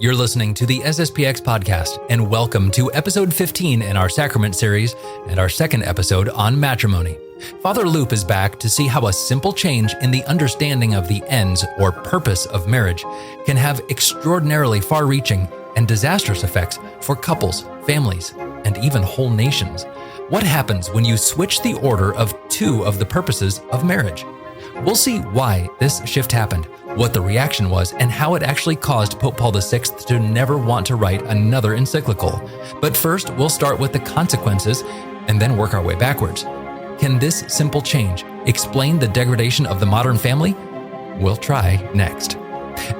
You're listening to the SSPX podcast, and welcome to episode 15 in our Sacrament series and our second episode on matrimony. Father Loop is back to see how a simple change in the understanding of the ends or purpose of marriage can have extraordinarily far-reaching and disastrous effects for couples, families, and even whole nations. What happens when you switch the order of two of the purposes of marriage? We'll see why this shift happened, what the reaction was, and how it actually caused Pope Paul VI to never want to write another encyclical. But first, we'll start with the consequences and then work our way backwards. Can this simple change explain the degradation of the modern family? We'll try next.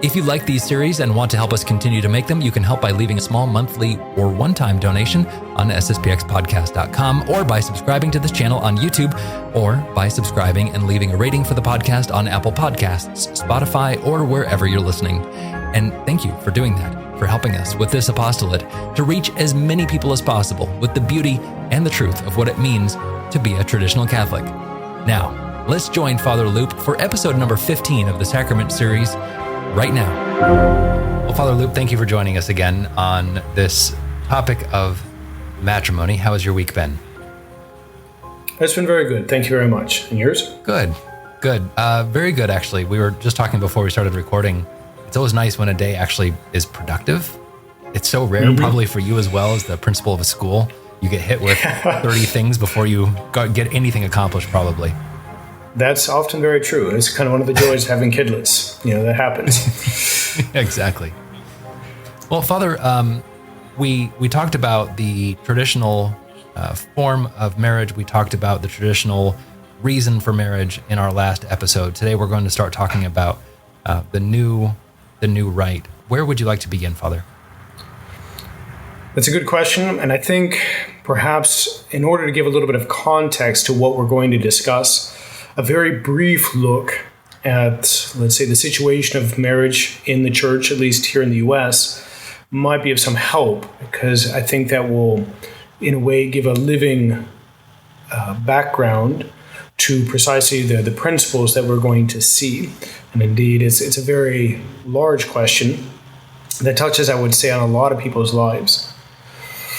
If you like these series and want to help us continue to make them, you can help by leaving a small monthly or one-time donation on sspxpodcast.com, or by subscribing to this channel on YouTube, or by subscribing and leaving a rating for the podcast on Apple Podcasts, Spotify, or wherever you're listening. And thank you for doing that, for helping us with this apostolate to reach as many people as possible with the beauty and the truth of what it means to be a traditional Catholic. Now, let's join Father Loop for episode number 15 of the Sacrament series right now. Well, Father Loop, thank you for joining us again on this topic of matrimony. How has your week been? It's been very good. Thank you very much. And yours? Good. Very good, actually. We were just talking before we started recording. It's always nice when a day actually is productive. It's so rare, probably for you as well as the principal of a school. You get hit with 30 things before you get anything accomplished, probably. That's often very true. It's kind of one of the joys of having kidlets. That happens. Exactly. Well, Father, we talked about the traditional form of marriage. We talked about the traditional reason for marriage in our last episode. Today, we're going to start talking about the new rite. Where would you like to begin, Father? That's a good question. And I think perhaps in order to give a little bit of context to what we're going to discuss, a very brief look at, let's say, the situation of marriage in the church, at least here in the U.S., might be of some help, because I think that will, in a way, give a living background to precisely the principles that we're going to see. And indeed, it's a very large question that touches, I would say, on a lot of people's lives.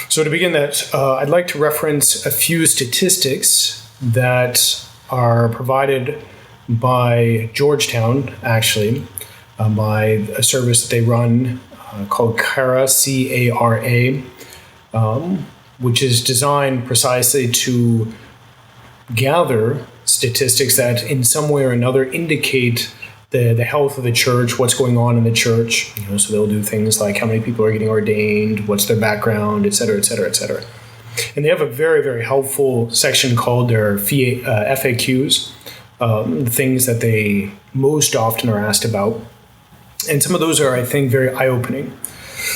So to begin that, I'd like to reference a few statistics that are provided by Georgetown, actually, by a service that they run called CARA, C-A-R-A, which is designed precisely to gather statistics that in some way or another indicate the health of the church, what's going on in the church. So they'll do things like how many people are getting ordained, what's their background, et cetera, et cetera, et cetera. And they have a very, very helpful section called their FAQs, the things that they most often are asked about. And some of those are, I think, very eye-opening.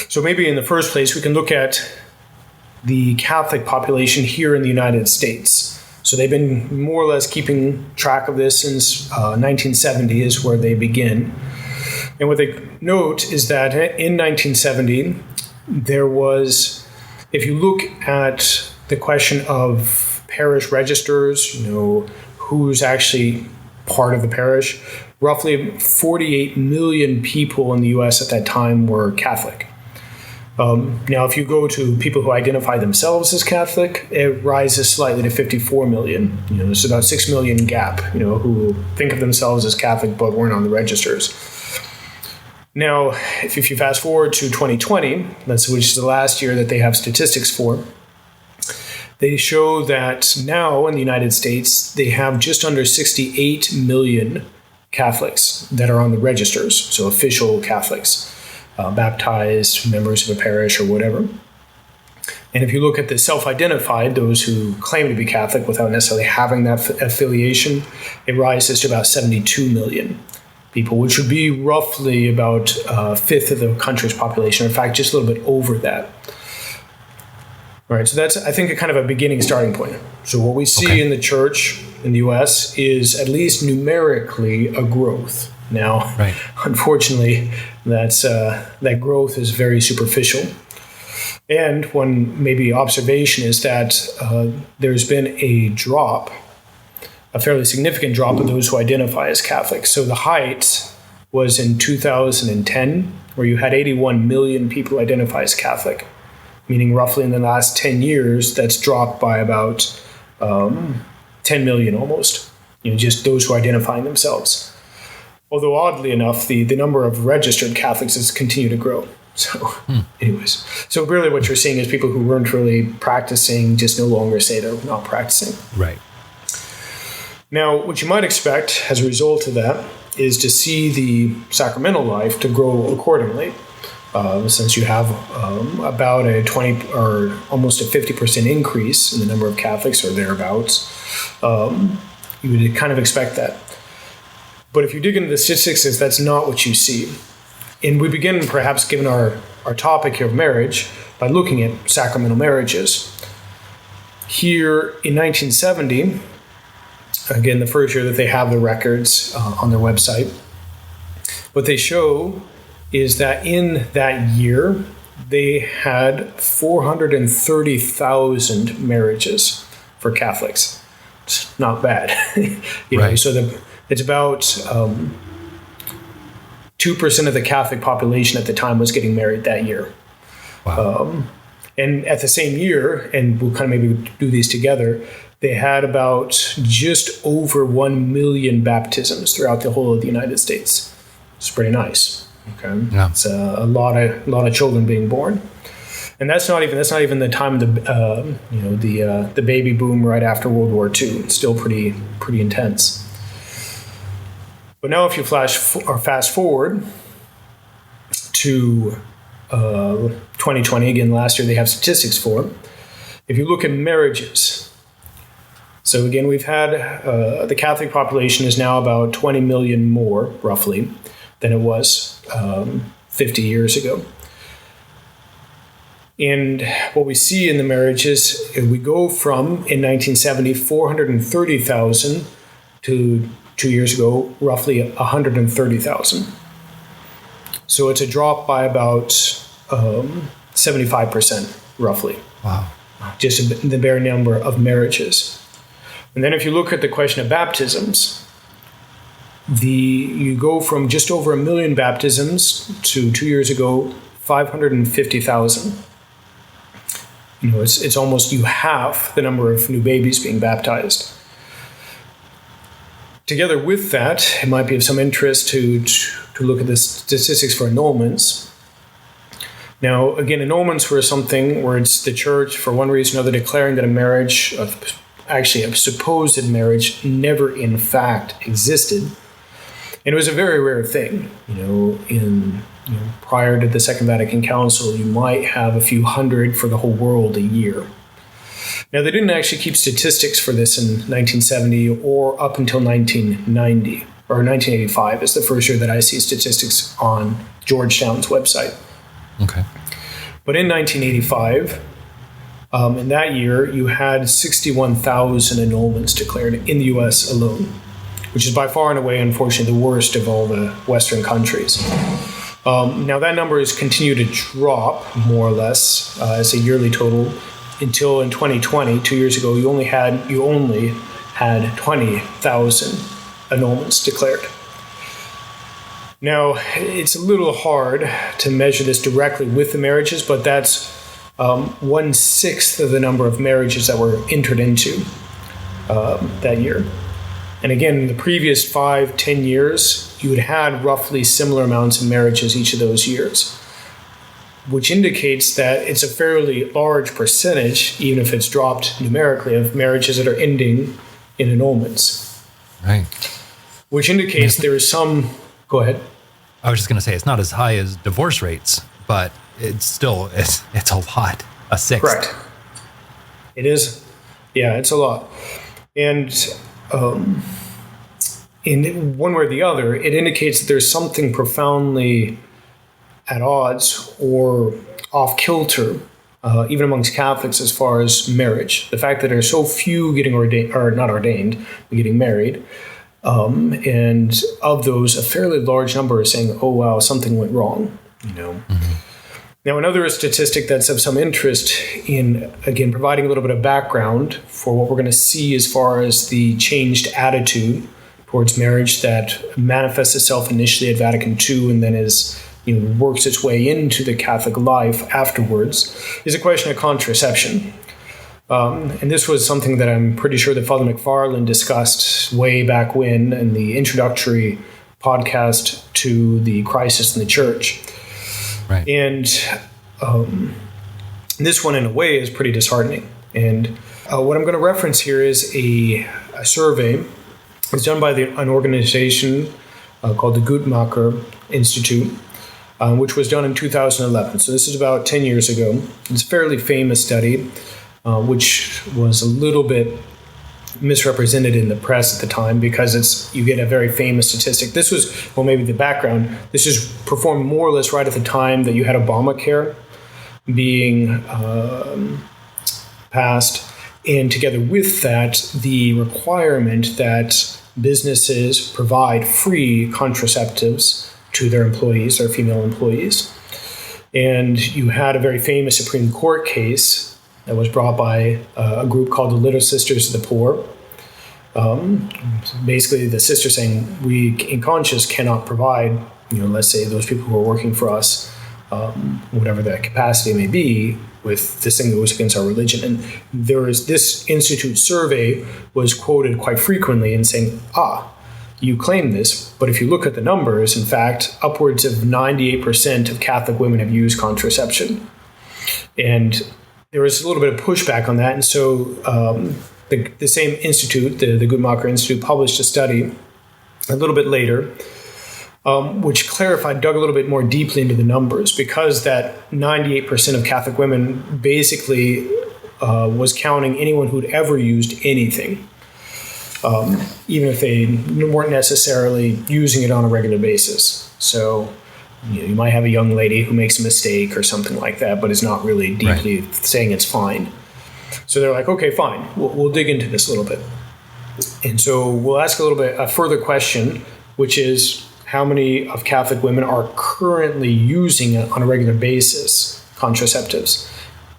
So maybe in the first place, we can look at the Catholic population here in the United States. So they've been more or less keeping track of this since 1970 is where they begin. And what they note is that in 1970, there was, if you look at the question of parish registers, who's actually part of the parish, roughly 48 million people in the U.S. at that time were Catholic. Now, if you go to people who identify themselves as Catholic, it rises slightly to 54 million. There's about 6 million gap, who think of themselves as Catholic but weren't on the registers. Now, if you fast forward to 2020, which is the last year that they have statistics for, they show that now in the United States, they have just under 68 million Catholics that are on the registers, so official Catholics, baptized members of a parish or whatever. And if you look at the self-identified, those who claim to be Catholic without necessarily having that affiliation, it rises to about 72 million people, which would be roughly about a fifth of the country's population. In fact, just a little bit over that. All right, so that's, I think, a kind of a beginning starting point. So what we see in the church in the U.S. is at least numerically a growth. Now, Unfortunately, that growth is very superficial. And one maybe observation is that there's been a fairly significant drop of those who identify as Catholic. So the height was in 2010, where you had 81 million people identify as Catholic, meaning roughly in the last 10 years, that's dropped by about 10 million almost, just those who are identifying themselves. Although oddly enough, the number of registered Catholics has continued to grow. So anyways, so really what you're seeing is people who weren't really practicing just no longer say they're not practicing. Right. Now, what you might expect as a result of that is to see the sacramental life to grow accordingly. Since you have about a 20 or almost a 50% increase in the number of Catholics or thereabouts, you would kind of expect that. But if you dig into the statistics, that's not what you see. And we begin perhaps, given our topic here of marriage, by looking at sacramental marriages. Here in 1970, again, the first year that they have the records on their website, what they show is that in that year, they had 430,000 marriages for Catholics. It's not bad. Right. So it's about 2% of the Catholic population at the time was getting married that year. Wow. And at the same year, and we'll kind of maybe do these together, they had about just over 1 million baptisms throughout the whole of the United States. It's pretty nice. Okay, yeah. It's a lot of children being born, and that's not even the time of the baby boom right after World War II. It's still pretty intense. But now, if you fast forward to 2020, again, last year they have statistics for. If you look at marriages, so again, we've had the Catholic population is now about 20 million more, roughly, than it was 50 years ago. And what we see in the marriages, we go from, in 1970, 430,000 to 2 years ago, roughly 130,000. So it's a drop by about 75%, roughly. Wow. Just the bare number of marriages. And then if you look at the question of baptisms, you go from just over 1 million baptisms to 2 years ago, 550,000. It's almost half the number of new babies being baptized. Together with that, it might be of some interest to look at the statistics for annulments. Now, again, annulments were something where it's the church, for one reason or another, declaring that a supposed marriage never in fact existed. And it was a very rare thing. Prior to the Second Vatican Council, you might have a few hundred for the whole world a year. Now, they didn't actually keep statistics for this in 1970 or up until 1990, or 1985 is the first year that I see statistics on Georgetown's website. Okay. But in 1985, in that year, you had 61,000 annulments declared in the U.S. alone, which is by far and away, unfortunately, the worst of all the Western countries. Now, that number has continued to drop, more or less, as a yearly total, until in 2020, 2 years ago, you only had 20,000 annulments declared. Now, it's a little hard to measure this directly with the marriages, but that's 1/6 of the number of marriages that were entered into that year. And again, in the previous 5-10 years, you had had roughly similar amounts of marriages each of those years, which indicates that it's a fairly large percentage, even if it's dropped numerically, of marriages that are ending in annulments. Right. Which indicates there is some... Go ahead. I was just going to say, it's not as high as divorce rates, but it's still, it's a lot, a sixth. Correct. It is. Yeah, it's a lot. And in one way or the other, it indicates that there's something profoundly at odds or off kilter, even amongst Catholics, as far as marriage. The fact that there are so few getting getting married, and of those, a fairly large number are saying, "Oh wow, something went wrong." Mm-hmm. Now, another statistic that's of some interest in, again, providing a little bit of background for what we're going to see as far as the changed attitude towards marriage that manifests itself initially at Vatican II and then works its way into the Catholic life afterwards, is a question of contraception. And this was something that I'm pretty sure that Father McFarland discussed way back when in the introductory podcast to the Crisis in the Church. Right. And this one, in a way, is pretty disheartening. And what I'm going to reference here is a survey. It's done by an organization called the Guttmacher Institute, which was done in 2011. So this is about 10 years ago. It's a fairly famous study, which was a little bit misrepresented in the press at the time because you get a very famous statistic. This was, maybe the background, this is performed more or less right at the time that you had Obamacare being passed, and together with that, the requirement that businesses provide free contraceptives to their employees, their female employees. And you had a very famous Supreme Court case that was brought by a group called the Little Sisters of the Poor. Basically, the sisters saying, we in conscience cannot provide, let's say those people who are working for us, whatever that capacity may be, with this thing that was against our religion. And this institute survey was quoted quite frequently in saying, you claim this, but if you look at the numbers, in fact, upwards of 98% of Catholic women have used contraception. And there was a little bit of pushback on that. And so the same institute, the Guttmacher Institute, published a study a little bit later, which dug a little bit more deeply into the numbers, because that 98% of Catholic women basically was counting anyone who'd ever used anything, even if they weren't necessarily using it on a regular basis. So you might have a young lady who makes a mistake or something like that, but is not really deeply saying it's fine. So they're like, okay, fine, we'll dig into this a little bit. And so we'll ask a further question, which is, how many of Catholic women are currently using on a regular basis contraceptives?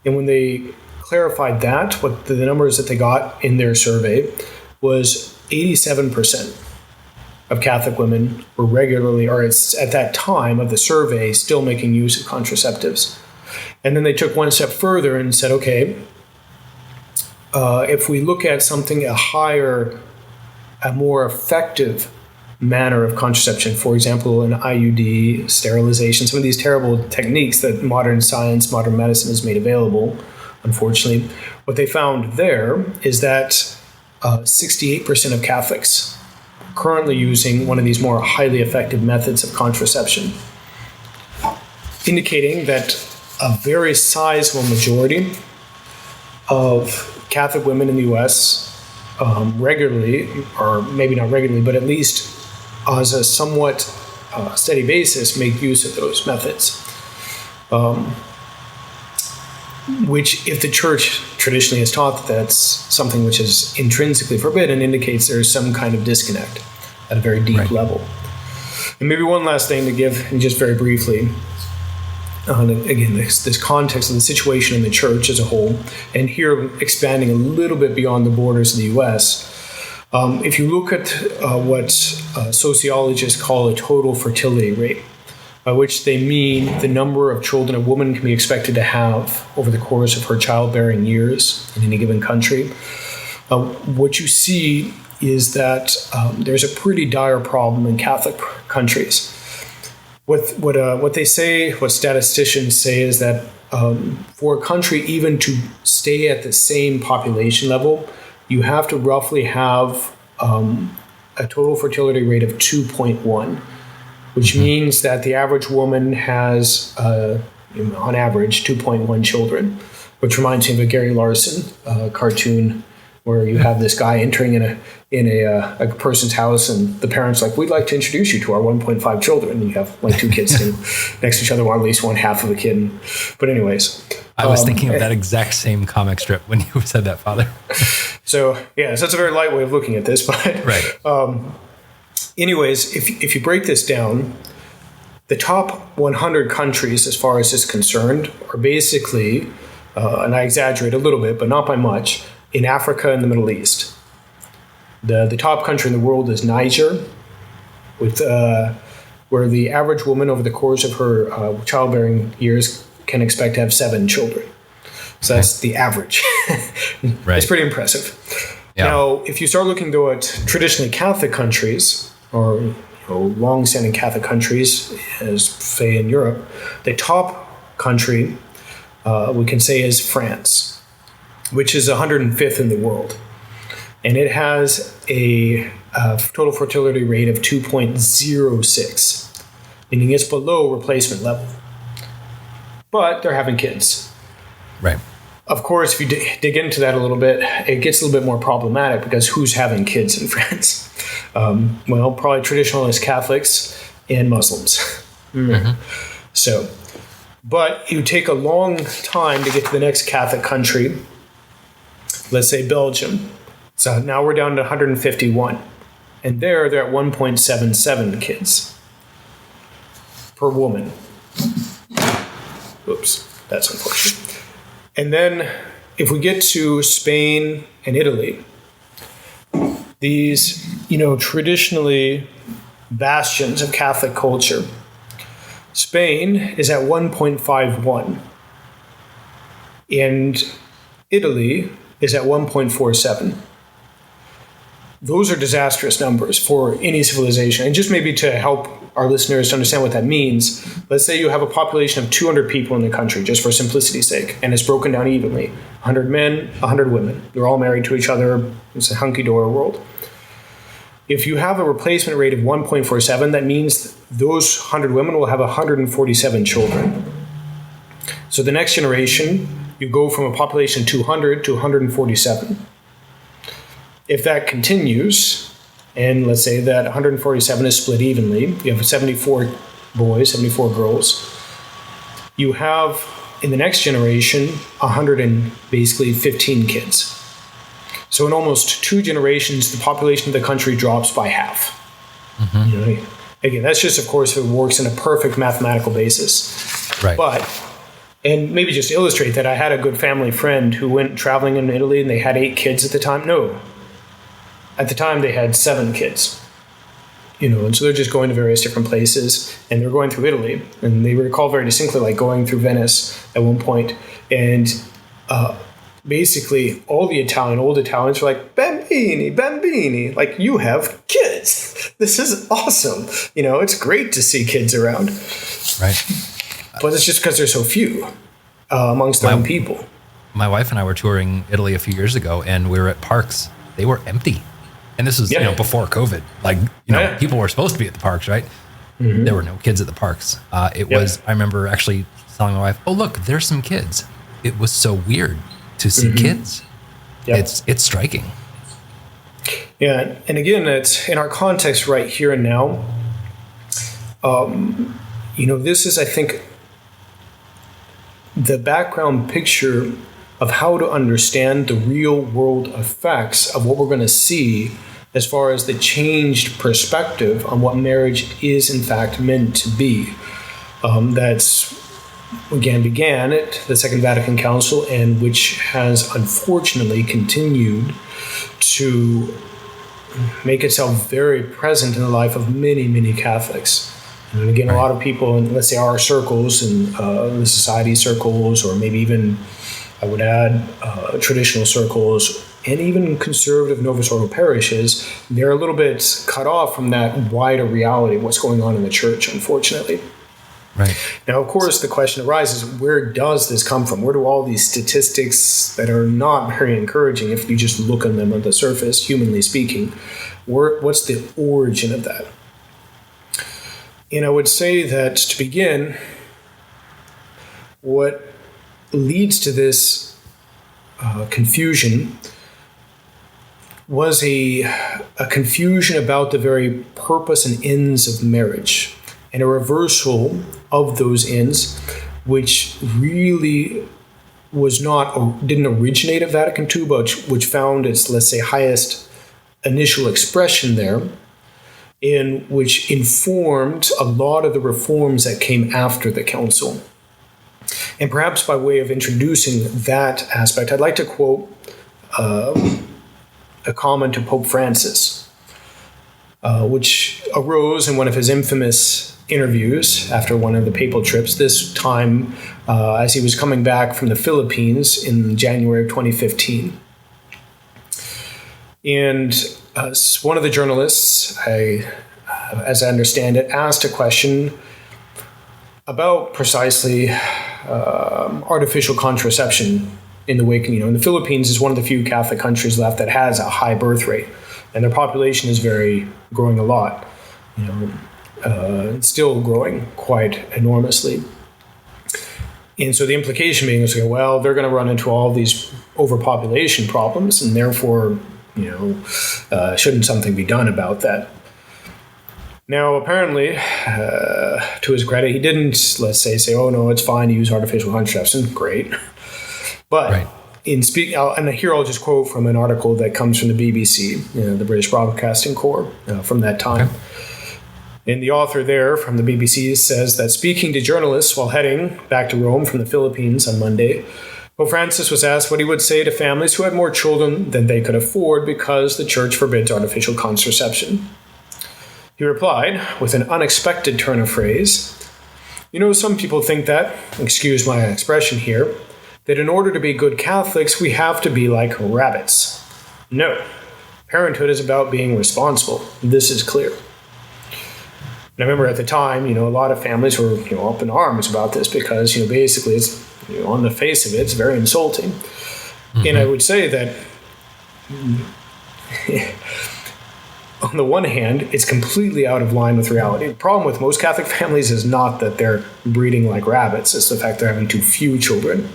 And when they clarified that, what the numbers that they got in their survey was 87% of Catholic women were regularly, or at that time of the survey, still making use of contraceptives. And then they took one step further and said, okay, if we look at something, a more effective manner of contraception, for example, an IUD, sterilization, some of these terrible techniques that modern science, modern medicine has made available, unfortunately, what they found there is that 68% of Catholics are currently using one of these more highly effective methods of contraception, indicating that a very sizable majority of Catholic women in the U.S. Regularly, or maybe not regularly, but at least as a somewhat steady basis, make use of those methods, which, if the Church traditionally has taught that that's something which is intrinsically forbidden, indicates there's some kind of disconnect at a very deep level. And maybe one last thing to give, and just very briefly, again, this context of the situation in the Church as a whole, and here expanding a little bit beyond the borders of the U.S., if you look at what sociologists call a total fertility rate, by which they mean the number of children a woman can be expected to have over the course of her childbearing years in any given country, what you see is that there's a pretty dire problem in Catholic countries. What they say, what statisticians say, is that for a country even to stay at the same population level, you have to roughly have a total fertility rate of 2.1, which means that the average woman has, on average, 2.1 children, which reminds me of a Gary Larson cartoon where you have this guy entering in a person's house, and the parents like, we'd like to introduce you to our 1.5 children. And you have like two kids sitting next to each other, or at least one half of a kid. But anyways. I was thinking of that exact same comic strip when you said that, Father. So that's a very light way of looking at this. But anyways, if you break this down, the top 100 countries, as far as this is concerned, are basically, and I exaggerate a little bit, but not by much, in Africa and the Middle East. The top country in the world is Niger, with where the average woman over the course of her childbearing years can expect to have 7 children. So that's the average. Right. It's pretty impressive. Yeah. Now, if you start looking, though, at traditionally Catholic countries, or long-standing Catholic countries, as say in Europe, the top country we can say is France, which is 105th in the world. And it has a total fertility rate of 2.06, meaning it's below replacement level. But they're having kids. Right. Of course, if you dig into that a little bit, it gets a little bit more problematic, because who's having kids in France? Well, probably traditionalist Catholics and Muslims. So, but you take a long time to get to the next Catholic country, let's say Belgium. So now we're down to 151. And they're at 1.77 kids per woman. Oops, that's unfortunate. And then if we get to Spain and Italy, these, traditionally bastions of Catholic culture, Spain is at 1.51, and Italy is at 1.47. Those are disastrous numbers for any civilization. And just maybe to help our listeners to understand what that means, let's say you have a population of 200 people in the country, just for simplicity's sake, and it's broken down evenly. 100 men, 100 women. They're all married to each other. It's a hunky-dory world. If you have a replacement rate of 1.47, that means those 100 women will have 147 children. So the next generation, you go from a population of 200 to 147. If that continues, and let's say that 147 is split evenly, you have 74 boys, 74 girls, you have, in the next generation, 115 kids. So in almost 2 generations, the population of the country drops by half. Again, that's just, of course, if it works in a perfect mathematical basis. Right. But, and maybe just to illustrate that, I had a good family friend who went traveling in Italy, and they had 8 kids at the time. No. At the time, they had 7 kids. And so they're just going to various different places, and they're going through Italy. And they recall very distinctly, like, going through Venice at one point, and basically all the old Italians were like, bambini, like, you have kids. This is awesome. It's great to see kids around. Right. But it's just because there's so few amongst their own people. My wife and I were touring Italy a few years ago, and we were at parks. They were empty. And this was, before COVID. Like, people were supposed to be at the parks, right? There were no kids at the parks. It was, I remember actually telling my wife, oh, look, there's some kids. It was so weird to see kids. Yep. It's striking. Yeah. And again, it's in our context right here and now. This is, I think, the background picture of how to understand the real world effects of what we're going to see as far as the changed perspective on what marriage is in fact meant to be. That's, again, began at the Second Vatican Council, and which has unfortunately continued to make itself very present in the life of many, many Catholics. And again, a lot of people in, let's say, our circles and the society circles, or maybe even, I would add, traditional circles, and even conservative Novus Ordo parishes, they're a little bit cut off from that wider reality of what's going on in the church, unfortunately. Right. Now, of course, the question arises, where does this come from? Where do all these statistics that are not very encouraging, if you just look at them on the surface, humanly speaking, what's the origin of that? And I would say that, to begin, what leads to this confusion was a confusion about the very purpose and ends of marriage, and a reversal of those ends, which really was didn't originate at Vatican II, but which found its, let's say, highest initial expression there, in which informed a lot of the reforms that came after the council. And perhaps by way of introducing that aspect, I'd like to quote a comment to Pope Francis, which arose in one of his infamous interviews after one of the papal trips, this time as he was coming back from the Philippines in January of 2015. And one of the journalists, as I understand it, asked a question about precisely artificial contraception in the wake. In the Philippines is one of the few Catholic countries left that has a high birth rate, and their population is growing a lot. It's still growing quite enormously. And so the implication being is, well, they're going to run into all these overpopulation problems, and therefore, shouldn't something be done about that? Now, apparently, to his credit, he didn't, let's say, oh, no, it's fine to use artificial contraception. Great. But right. And here I'll just quote from an article that comes from the BBC, the British Broadcasting Corps, from that time. Okay. And the author there from the BBC says that speaking to journalists while heading back to Rome from the Philippines on Monday, Pope Francis was asked what he would say to families who had more children than they could afford because the church forbids artificial contraception. He replied, with an unexpected turn of phrase, some people think that, excuse my expression here, that in order to be good Catholics, we have to be like rabbits. No, parenthood is about being responsible. This is clear. And I remember at the time, a lot of families were, up in arms about this because, basically it's, on the face of it, it's very insulting. Mm-hmm. And I would say that on the one hand, it's completely out of line with reality. The problem with most Catholic families is not that they're breeding like rabbits. It's the fact they're having too few children.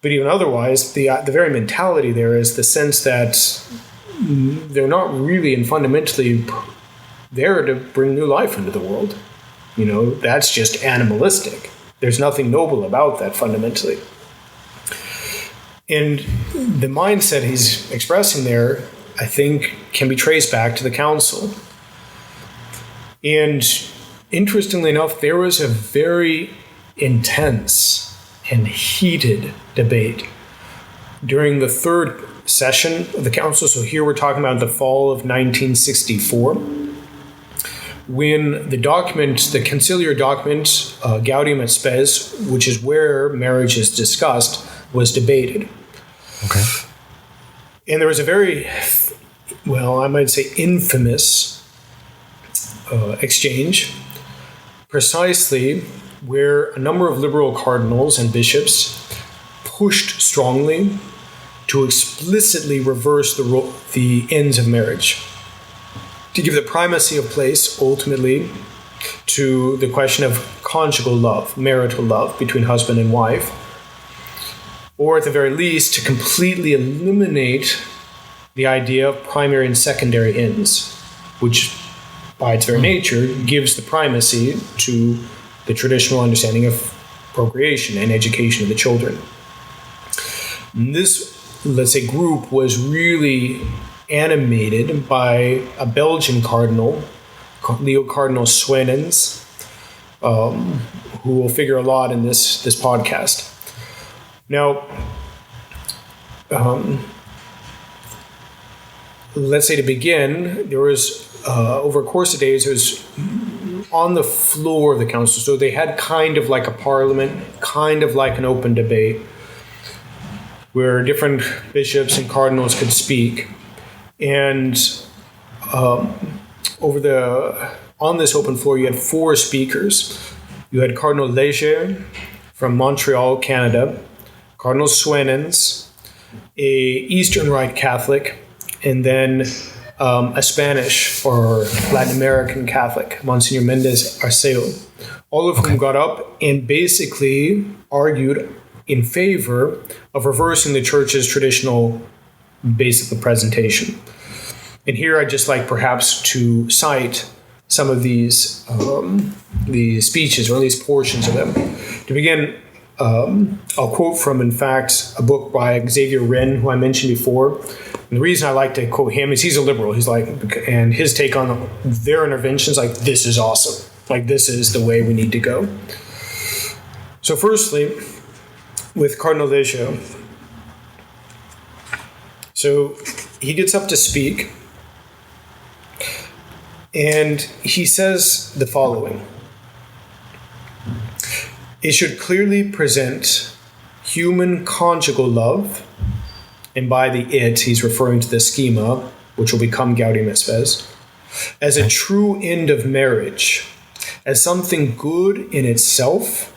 But even otherwise, the very mentality there is the sense that they're not really and fundamentally there to bring new life into the world. That's just animalistic. There's nothing noble about that fundamentally. And the mindset he's expressing there, I think, can be traced back to the council. And interestingly enough, there was a very intense and heated debate during the third session of the council. So here we're talking about the fall of 1964, when the conciliar document, Gaudium et Spes, which is where marriage is discussed, was debated. Okay. And there was a very, I might say infamous exchange, precisely where a number of liberal cardinals and bishops pushed strongly to explicitly reverse the ends of marriage, to give the primacy of place, ultimately, to the question of conjugal love, marital love between husband and wife, or at the very least, to completely eliminate the idea of primary and secondary ends, which, by its very nature, gives the primacy to the traditional understanding of procreation and education of the children. And this, let's say, group was really animated by a Belgian cardinal, Leo Cardinal Swenens, who will figure a lot in this podcast. Now, let's say to begin, there was, over a course of days, there was on the floor of the council, so they had kind of like a parliament, kind of like an open debate, where different bishops and cardinals could speak. And on this open floor, you had four speakers. You had Cardinal Léger from Montreal, Canada, Cardinal Swenens, a Eastern Rite Catholic, and then a Spanish or Latin American Catholic, Monsignor Mendez Arceo. All of whom got up and basically argued in favor of reversing the church's traditional basic presentation. And here I'd just like perhaps to cite some of these speeches, or at least portions of them. To begin, I'll quote from, in fact, a book by Xavier Wren, who I mentioned before. And the reason I like to quote him is he's a liberal. He's like, and his take on their interventions, like, this is awesome. Like, this is the way we need to go. So firstly, with Cardinal Léger. So he gets up to speak, and he says the following. It should clearly present human conjugal love, and by the it, he's referring to the schema, which will become Gaudium et Spes, as a true end of marriage, as something good in itself,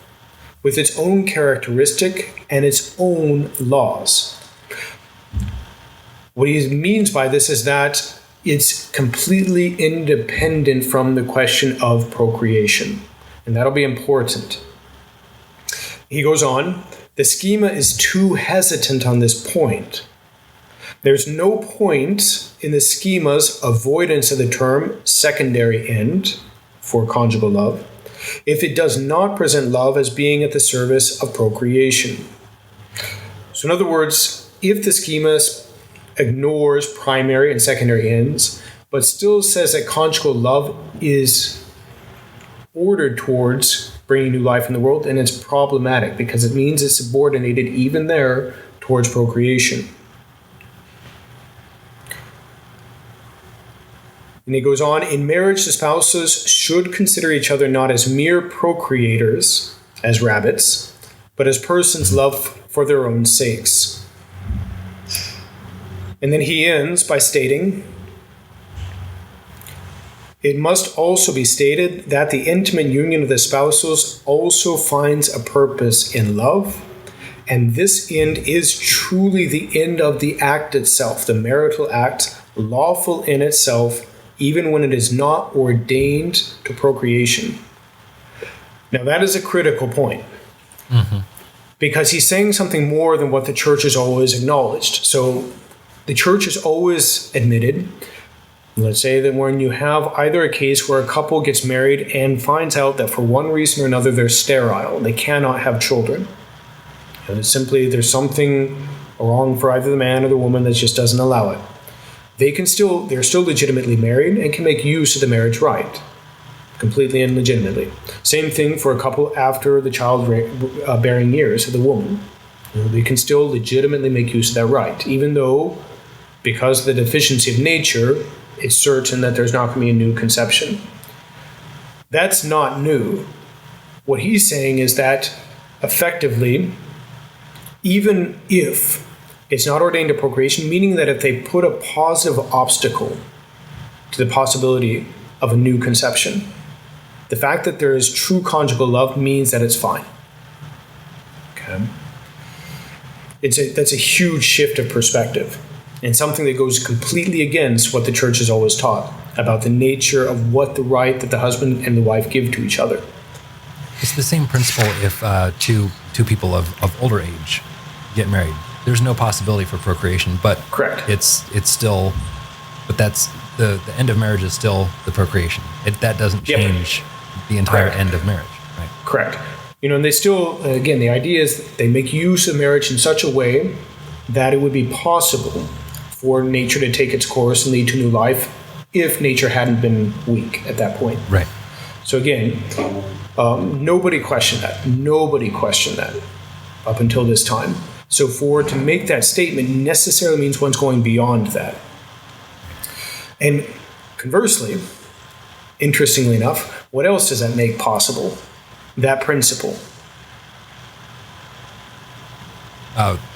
with its own characteristic and its own laws. What he means by this is that it's completely independent from the question of procreation, and that'll be important. He goes on, the schema is too hesitant on this point. There's no point in the schema's avoidance of the term secondary end for conjugal love if it does not present love as being at the service of procreation. So in other words, if the schema ignores primary and secondary ends, but still says that conjugal love is ordered towards bringing new life in the world, and it's problematic because it means it's subordinated even there towards procreation. And he goes on, in marriage, the spouses should consider each other not as mere procreators, as rabbits, but as persons loved for their own sakes. And then he ends by stating, it must also be stated that the intimate union of the spouses also finds a purpose in love, and this end is truly the end of the act itself, the marital act, lawful in itself, even when it is not ordained to procreation. Now that is a critical point, because he's saying something more than what the church has always acknowledged. So the church has always admitted, let's say that when you have either a case where a couple gets married and finds out that for one reason or another they're sterile, they cannot have children. And it's simply there's something wrong for either the man or the woman that just doesn't allow it. They're still legitimately married and can make use of the marriage right, completely and legitimately. Same thing for a couple after the child bearing years of the woman. They can still legitimately make use of that right, even though, because of the deficiency of nature, it's certain that there's not going to be a new conception. That's not new. What he's saying is that, effectively, even if it's not ordained to procreation, meaning that if they put a positive obstacle to the possibility of a new conception, the fact that there is true conjugal love means that it's fine. Okay? That's a huge shift of perspective, and something that goes completely against what the church has always taught about the nature of what the right that the husband and the wife give to each other. It's the same principle if two people of older age get married. There's no possibility for procreation, but correct. It's still, but that's the end of marriage is still the procreation. That doesn't change the entire end of marriage, right? Correct. And they still, again, the idea is they make use of marriage in such a way that it would be possible for nature to take its course and lead to new life if nature hadn't been weak at that point. Right. So again, nobody questioned that. Nobody questioned that up until this time. So to make that statement necessarily means one's going beyond that. And conversely, interestingly enough, what else does that make possible? That principle.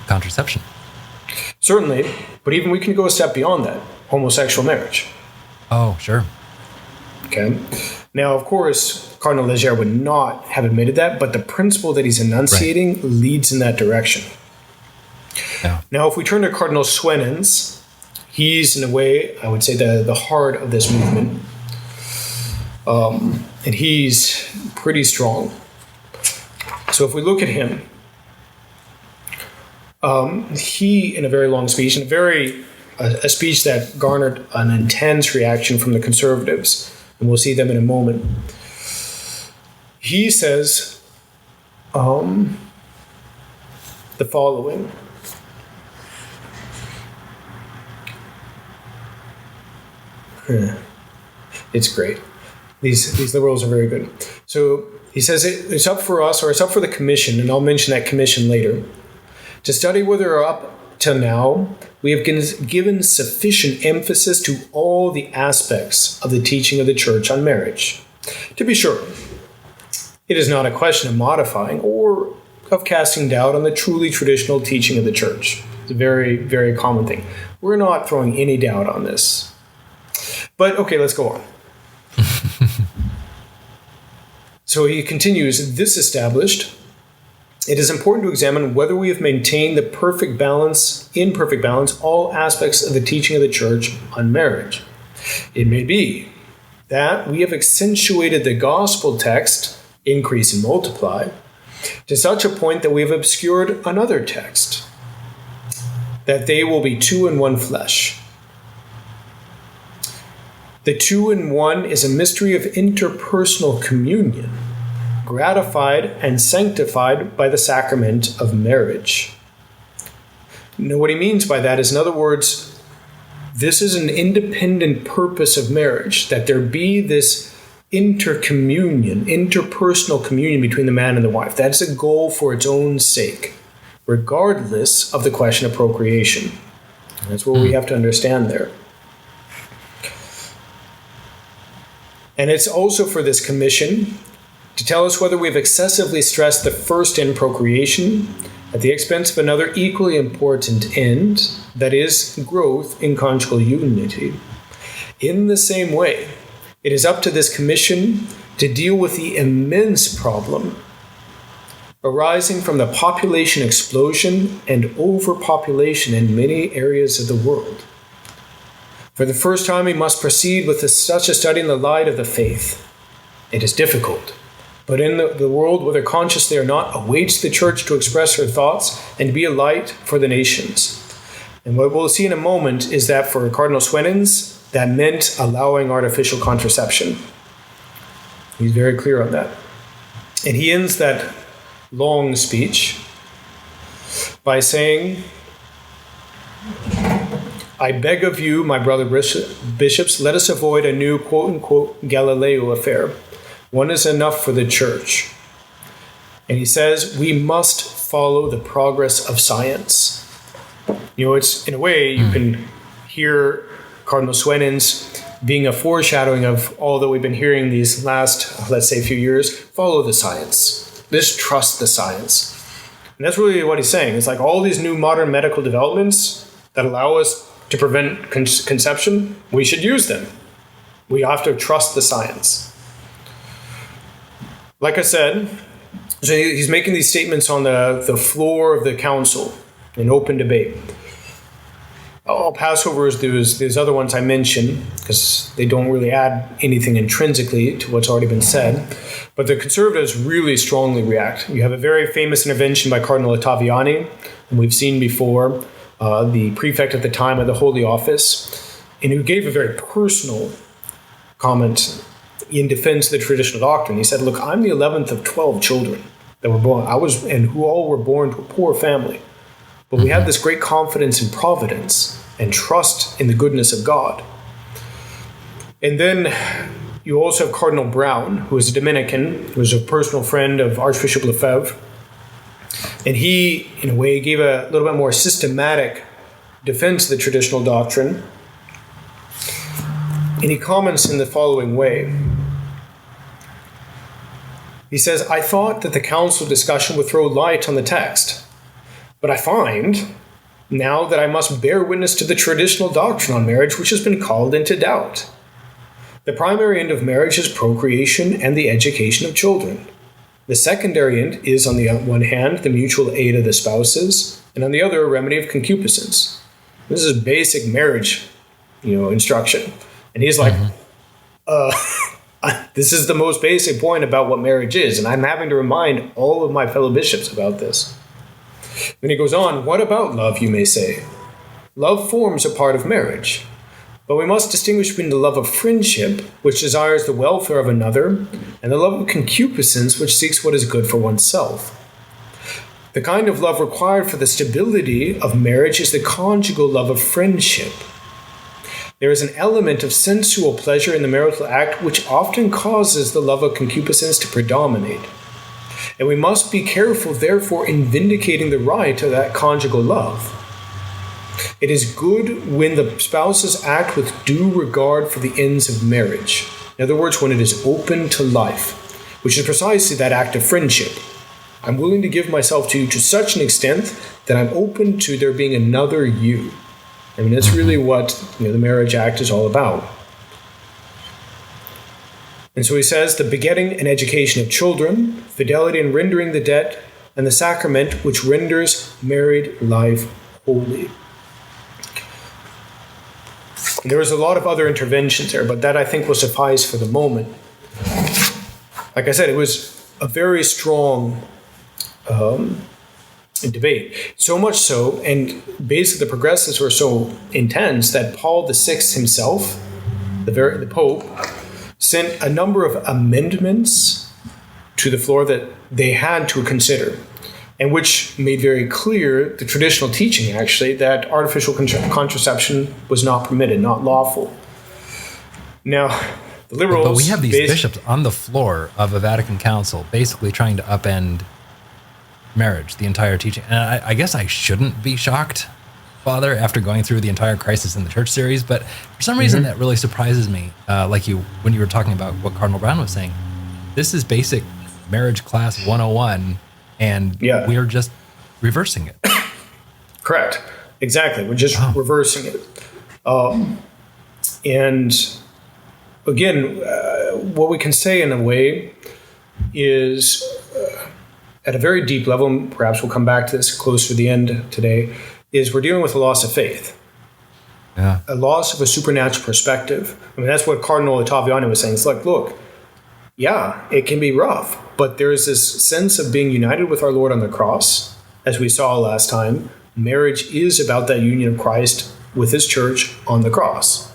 Contraception. Certainly, but even we can go a step beyond that. Homosexual marriage. Oh, sure. Okay. Now, of course, Cardinal Leger would not have admitted that, but the principle that he's enunciating leads in that direction. Yeah. Now, if we turn to Cardinal Swenens, he's, in a way, I would say, the heart of this movement. And he's pretty strong. So if we look at him, he, in a very long speech, and a speech that garnered an intense reaction from the conservatives, and we'll see them in a moment, he says the following. It's great. These liberals are very good. So he says it's up for us, or it's up for the commission, and I'll mention that commission later, to study whether till now, we have given sufficient emphasis to all the aspects of the teaching of the Church on marriage. To be sure, it is not a question of modifying or of casting doubt on the truly traditional teaching of the Church. It's a very, very common thing. We're not throwing any doubt on this. But okay, let's go on. So he continues, this established, it is important to examine whether we have maintained in perfect balance, all aspects of the teaching of the Church on marriage. It may be that we have accentuated the gospel text, increase and multiply, to such a point that we have obscured another text, that they will be two in one flesh. The two in one is a mystery of interpersonal communion, gratified and sanctified by the sacrament of marriage. Now, what he means by that is, in other words, this is an independent purpose of marriage, that there be this intercommunion, interpersonal communion between the man and the wife. That's a goal for its own sake, regardless of the question of procreation. That's what we have to understand there. And it's also for this commission to tell us whether we've excessively stressed the first end, procreation, at the expense of another equally important end, that is, growth in conjugal unity. In the same way, it is up to this commission to deal with the immense problem arising from the population explosion and overpopulation in many areas of the world. For the first time, we must proceed with such a study in the light of the faith. It is difficult, but in the world, whether consciously or not, awaits the Church to express her thoughts and be a light for the nations. And what we'll see in a moment is that for Cardinal Swenens, that meant allowing artificial contraception. He's very clear on that. And he ends that long speech by saying, I beg of you, my brother bishops, let us avoid a new quote-unquote Galileo affair. One is enough for the Church. And he says, we must follow the progress of science. You know, it's, in a way, you can hear Cardinal Swenens being a foreshadowing of all that we've been hearing these last, let's say, few years. Follow the science. Just trust the science. And that's really what he's saying. It's like all these new modern medical developments that allow us to prevent conception, we should use them. We have to trust the science. Like I said, so he's making these statements on the floor of the council in open debate. I'll pass over these other ones I mentioned because they don't really add anything intrinsically to what's already been said. But the conservatives really strongly react. You have a very famous intervention by Cardinal Ottaviani, and we've seen before, the prefect at the time of the Holy Office, and who gave a very personal comment in defense of the traditional doctrine. He said, look, I'm the 11th of 12 children that were born. And who all were born to a poor family. But we have this great confidence in providence and trust in the goodness of God. And then you also have Cardinal Brown, who is a Dominican, who is a personal friend of Archbishop Lefebvre. And he, in a way, gave a little bit more systematic defense of the traditional doctrine. And he comments in the following way. He says, I thought that the council discussion would throw light on the text. But I find now that I must bear witness to the traditional doctrine on marriage, which has been called into doubt. The primary end of marriage is procreation and the education of children. The secondary end is, on the one hand, the mutual aid of the spouses, and on the other, a remedy of concupiscence. This is basic marriage, instruction. And he's like, this is the most basic point about what marriage is, and I'm having to remind all of my fellow bishops about this. Then he goes on, what about love, you may say? Love forms a part of marriage. But we must distinguish between the love of friendship, which desires the welfare of another, and the love of concupiscence, which seeks what is good for oneself. The kind of love required for the stability of marriage is the conjugal love of friendship. There is an element of sensual pleasure in the marital act which often causes the love of concupiscence to predominate. And we must be careful, therefore, in vindicating the right of that conjugal love. It is good when the spouses act with due regard for the ends of marriage. In other words, when it is open to life, which is precisely that act of friendship. I'm willing to give myself to you to such an extent that I'm open to there being another you. I mean, that's really what the marriage act is all about. And so he says, the begetting and education of children, fidelity in rendering the debt, and the sacrament which renders married life holy. And there was a lot of other interventions there, but that I think will suffice for the moment. Like I said, it was a very strong debate. So much so, and basically the progressives were so intense that Paul VI himself, the Pope, sent a number of amendments to the floor that they had to consider, and which made very clear the traditional teaching, actually, that artificial contraception was not permitted, not lawful. Now, the liberals... But we have these bishops on the floor of a Vatican Council basically trying to upend marriage, the entire teaching. And I guess I shouldn't be shocked, Father, after going through the entire Crisis in the Church series, but for some reason that really surprises me, when you were talking about what Cardinal Brown was saying. This is basic marriage class 101, and we're just reversing it. Correct. Exactly. We're just reversing it. And again, what we can say in a way is, at a very deep level, and perhaps we'll come back to this close to the end today, is we're dealing with a loss of faith. Yeah. A loss of a supernatural perspective. I mean, that's what Cardinal Ottaviani was saying. It's like, look, yeah, it can be rough, but there's this sense of being united with our Lord on the cross, as we saw last time. Marriage is about that union of Christ with his church on the cross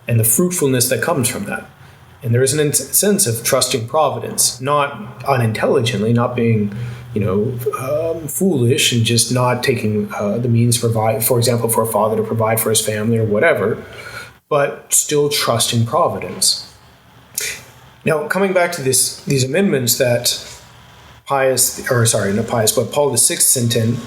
and the fruitfulness that comes from that. And there is a sense of trusting providence, not unintelligently, not being, foolish and just not taking the means to provide, for example, for a father to provide for his family or whatever, but still trusting providence. Now, coming back to these amendments that Paul VI sent in,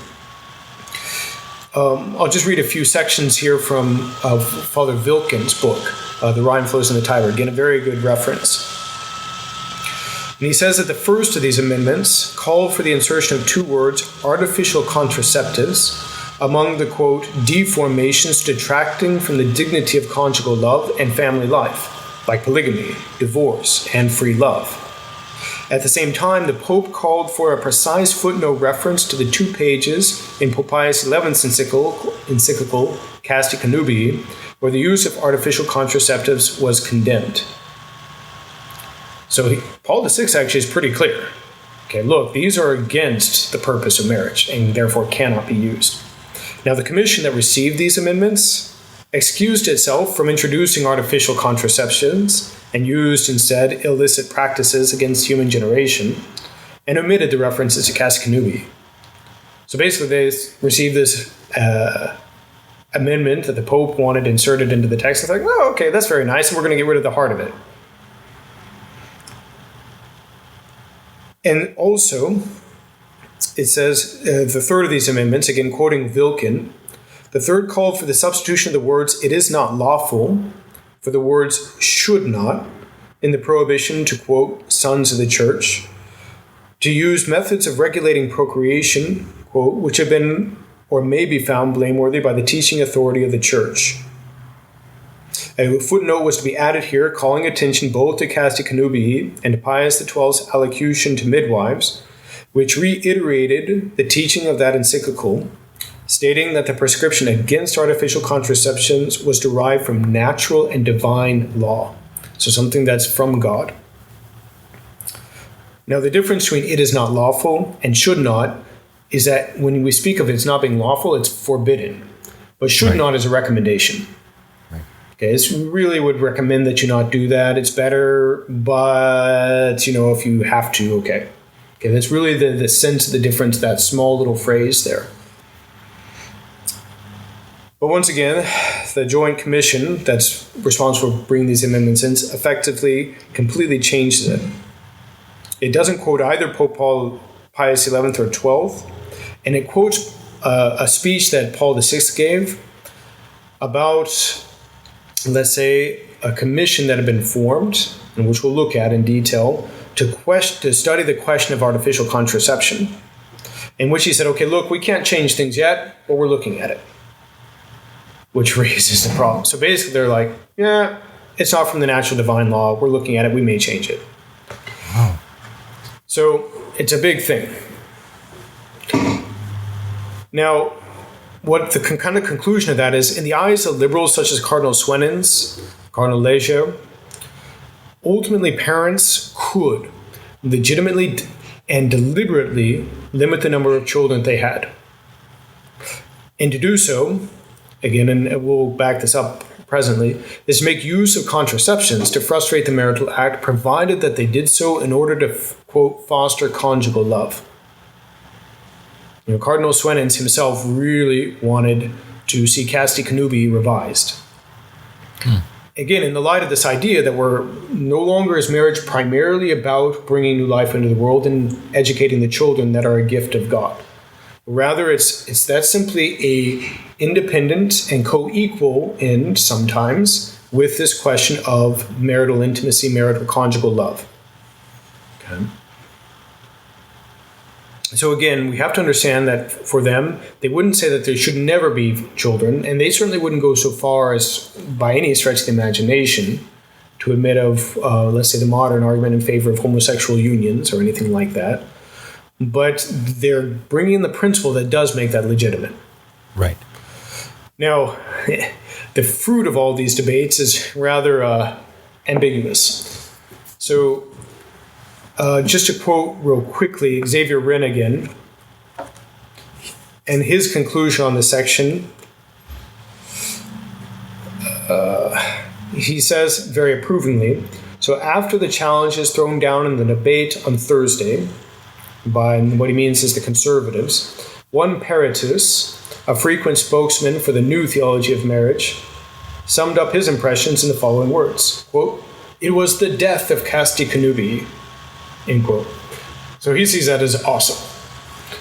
I'll just read a few sections here from Father Wilken's book, The Rhine Flows in the Tiber. Again, a very good reference. And he says that the first of these amendments called for the insertion of two words, artificial contraceptives, among the, quote, deformations detracting from the dignity of conjugal love and family life, like polygamy, divorce, and free love. At the same time, the Pope called for a precise footnote reference to the 2 pages in Pope Pius XI's encyclical Casti Connubii, where the use of artificial contraceptives was condemned. So Paul VI actually is pretty clear. Okay, look, these are against the purpose of marriage and therefore cannot be used. Now, the commission that received these amendments excused itself from introducing artificial contraceptions and used instead illicit practices against human generation and omitted the references to Casti Connubii. So basically, they received this amendment that the Pope wanted inserted into the text. It's like, oh, okay, that's very nice, and we're going to get rid of the heart of it. And also, it says, the third of these amendments, again quoting Wilken, the third called for the substitution of the words, it is not lawful, for the words should not, in the prohibition to, quote, sons of the church, to use methods of regulating procreation, quote, which have been or may be found blameworthy by the teaching authority of the church. A footnote was to be added here, calling attention both to Casti Connubii and to Pius XII's allocution to midwives, which reiterated the teaching of that encyclical, stating that the prescription against artificial contraceptions was derived from natural and divine law, so something that's from God. Now, the difference between it is not lawful and should not is that when we speak of it's not being lawful, it's forbidden, but should not is a recommendation. Okay, this really would recommend that you not do that. It's better, but, if you have to, okay. Okay, that's really the sense of the difference, that small little phrase there. But once again, the Joint Commission that's responsible for bringing these amendments in effectively completely changes it. It doesn't quote either Pope Pius XI or XII, and it quotes a speech that Paul VI gave, about, let's say, a commission that had been formed, and which we'll look at in detail, to study the question of artificial contraception, in which he said, okay, look, we can't change things yet, but we're looking at it, which raises the problem. So basically they're like, yeah, it's not from the natural divine law. We're looking at it. We may change it. Wow. So it's a big thing. Now, what the kind of conclusion of that is, in the eyes of liberals such as Cardinal Swenens, Cardinal Leger, ultimately parents could legitimately and deliberately limit the number of children they had. And to do so, again, and we'll back this up presently, is to make use of contraceptions to frustrate the marital act, provided that they did so in order to, quote, foster conjugal love. Cardinal Swenens himself really wanted to see casti connubii revised. Again, in the light of this idea that we're no longer is marriage primarily about bringing new life into the world and educating the children that are a gift of God. Rather, it's that simply a independent and co-equal in sometimes with this question of marital intimacy, marital conjugal love. Okay. So again, we have to understand that for them, they wouldn't say that there should never be children, and they certainly wouldn't go so far as, by any stretch of the imagination, to admit of, let's say, the modern argument in favor of homosexual unions or anything like that. But they're bringing in the principle that does make that legitimate. Right. Now, the fruit of all these debates is rather ambiguous. So, just to quote real quickly Xavier Wren again, and his conclusion on this section, he says very approvingly, so after the challenges thrown down in the debate on Thursday by what he means is the conservatives, one Peritus, a frequent spokesman for the new theology of marriage, summed up his impressions in the following words, quote, "It was the death of casti connubii," end quote. So he sees that as awesome.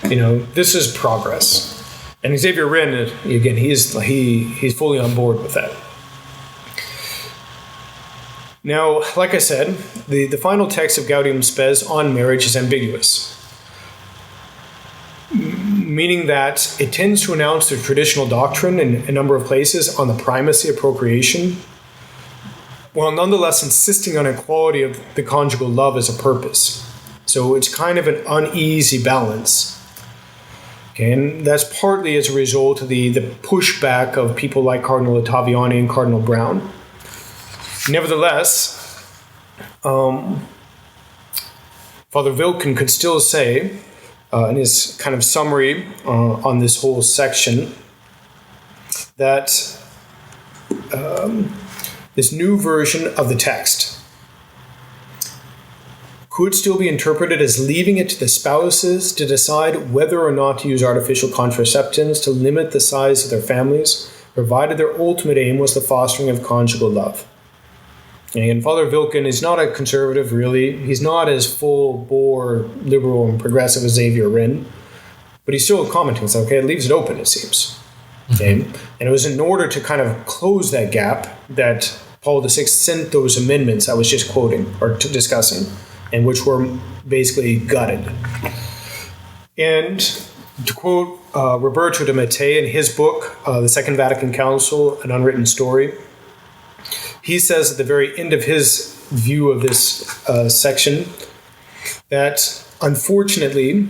This is progress. And Xavier Wren, again, he's fully on board with that. Now, like I said, the final text of Gaudium Spes on marriage is ambiguous, meaning that it tends to announce the traditional doctrine in a number of places on the primacy of procreation, while nonetheless insisting on equality of the conjugal love as a purpose. So it's kind of an uneasy balance. Okay, and that's partly as a result of the pushback of people like Cardinal Ottaviani and Cardinal Brown. Nevertheless, Father Wilken could still say, in his kind of summary on this whole section, that this new version of the text could still be interpreted as leaving it to the spouses to decide whether or not to use artificial contraceptives to limit the size of their families, provided their ultimate aim was the fostering of conjugal love. And Father Wilken is not a conservative, really. He's not as full-bore liberal and progressive as Xavier Wren, but he's still commenting. So, okay, it leaves it open, it seems. Okay? And it was in order to kind of close that gap that Paul VI sent those amendments I was just quoting or discussing, and which were basically gutted. And to quote Roberto de Mattei in his book, The Second Vatican Council, An Unwritten Story, he says at the very end of his view of this section that, unfortunately,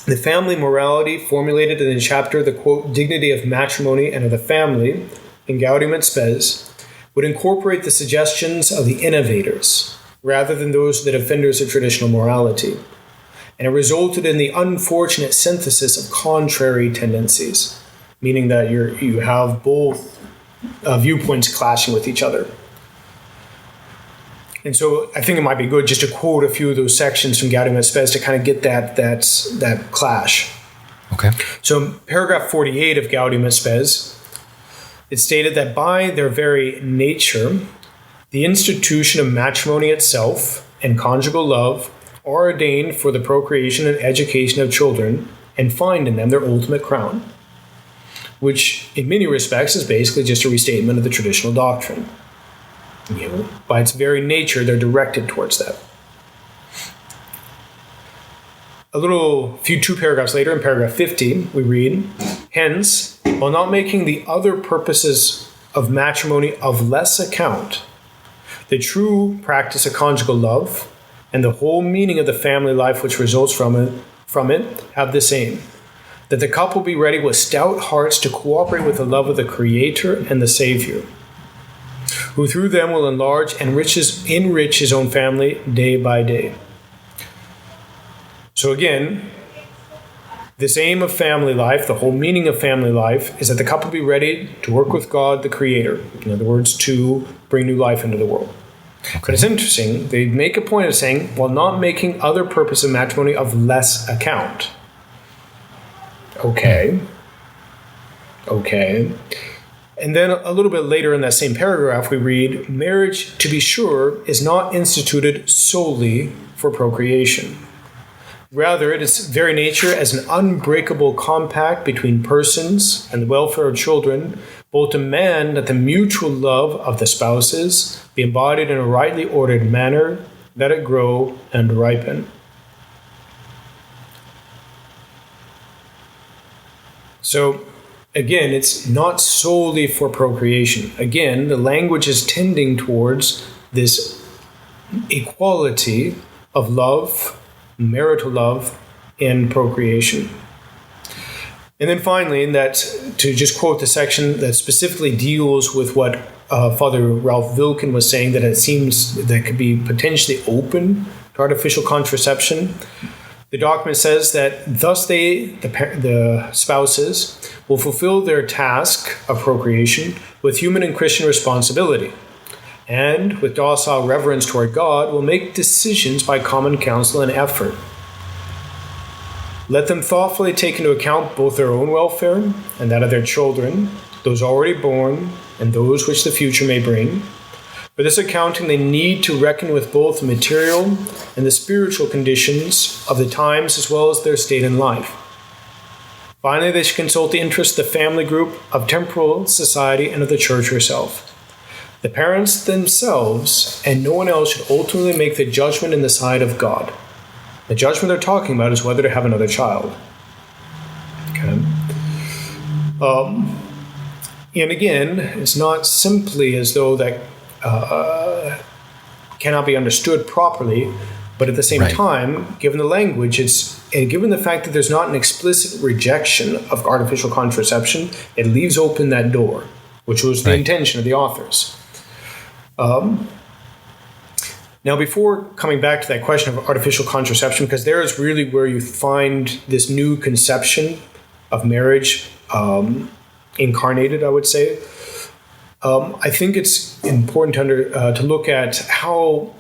the family morality formulated in the chapter, the quote, dignity of matrimony and of the family, in Gaudium et Spes, would incorporate the suggestions of the innovators rather than those of the defenders of traditional morality. And it resulted in the unfortunate synthesis of contrary tendencies, meaning that you have both viewpoints clashing with each other. And so I think it might be good just to quote a few of those sections from Gaudium et Spes to kind of get that clash. Okay. So paragraph 48 of Gaudium et Spes, it stated that by their very nature, the institution of matrimony itself and conjugal love are ordained for the procreation and education of children and find in them their ultimate crown. which in many respects is basically just a restatement of the traditional doctrine. By its very nature, they're directed towards that. Two paragraphs later, in paragraph 50, we read, "Hence, while not making the other purposes of matrimony of less account, the true practice of conjugal love and the whole meaning of the family life which results from it have the same, that the couple be ready with stout hearts to cooperate with the love of the Creator and the Savior, who through them will enlarge and enrich his own family day by day." So again, this aim of family life, the whole meaning of family life, is that the couple be ready to work with God, the Creator. In other words, to bring new life into the world. Okay. But it's interesting, they make a point of saying, while not making other purpose of matrimony of less account. Okay. And then a little bit later in that same paragraph, we read, "Marriage, to be sure, is not instituted solely for procreation. Rather, it is very nature as an unbreakable compact between persons and the welfare of children, both demand that the mutual love of the spouses be embodied in a rightly ordered manner, that it grow and ripen." So, again, it's not solely for procreation. Again, the language is tending towards this equality of love, marital love, and procreation. And then finally, to just quote the section that specifically deals with what Father Ralph Vilken was saying, that it seems that could be potentially open to artificial contraception. The document says that thus the spouses, will fulfill their task of procreation with human and Christian responsibility, and with docile reverence toward God, will make decisions by common counsel and effort. Let them thoughtfully take into account both their own welfare and that of their children, those already born and those which the future may bring. For this accounting, they need to reckon with both the material and the spiritual conditions of the times as well as their state in life. Finally, they should consult the interests of the family group, of temporal society, and of the church herself. The parents themselves and no one else should ultimately make the judgment in the sight of God. The judgment they're talking about is whether to have another child. Okay. And again, it's not simply as though that cannot be understood properly, but at the same time, given the language, and given the fact that there's not an explicit rejection of artificial contraception, it leaves open that door, which was the intention of the authors. Now, before coming back to that question of artificial contraception, because there is really where you find this new conception of marriage incarnated, I would say. I think it's important to look at how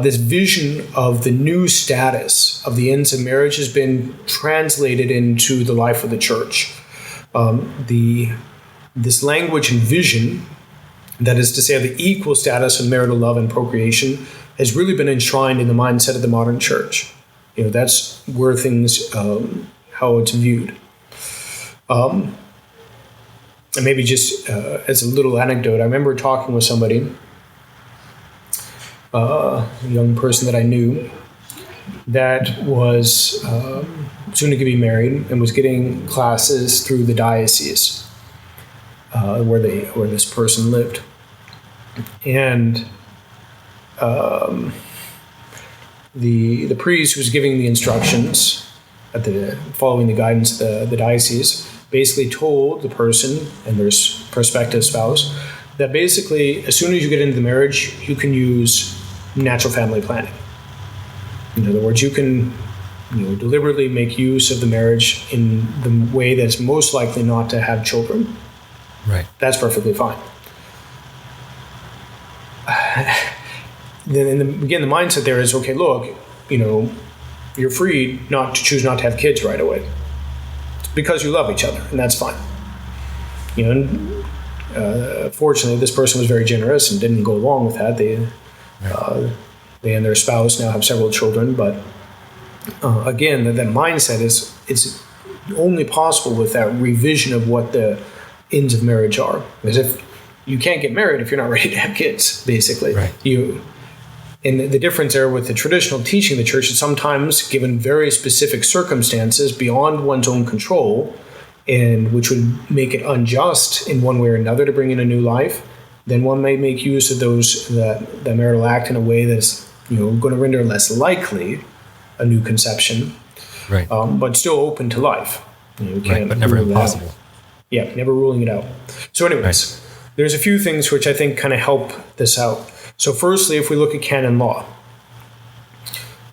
this vision of the new status of the ends of marriage has been translated into the life of the church. This language and vision, that is to say, the equal status of marital love and procreation, has really been enshrined in the mindset of the modern church. That's where things, how it's viewed. And maybe just as a little anecdote, I remember talking with somebody, a young person that I knew, that was soon to be married and was getting classes through the diocese where this person lived. And the priest who was giving the instructions following the guidance of the diocese basically told the person and their prospective spouse that basically as soon as you get into the marriage, you can use natural family planning. In other words, you can deliberately make use of the marriage in the way that's most likely not to have children. Right. That's perfectly fine. Then again, the mindset there is, okay, look, you're free not to choose not to have kids right away. It's because you love each other, and that's fine. Fortunately, this person was very generous and didn't go along with that. They and their spouse now have several children, but again, that mindset is only possible with that revision of what the ends of marriage are. Because if you can't get married if you're not ready to have kids, basically. Right. And the difference there with the traditional teaching of the church is sometimes given very specific circumstances beyond one's own control, and which would make it unjust in one way or another to bring in a new life, then one may make use of the marital act in a way that's going to render less likely a new conception, right? But still open to life. You can't but never impossible. Yeah, never ruling it out. So anyways, there's a few things which I think kind of help this out. So firstly, if we look at canon law.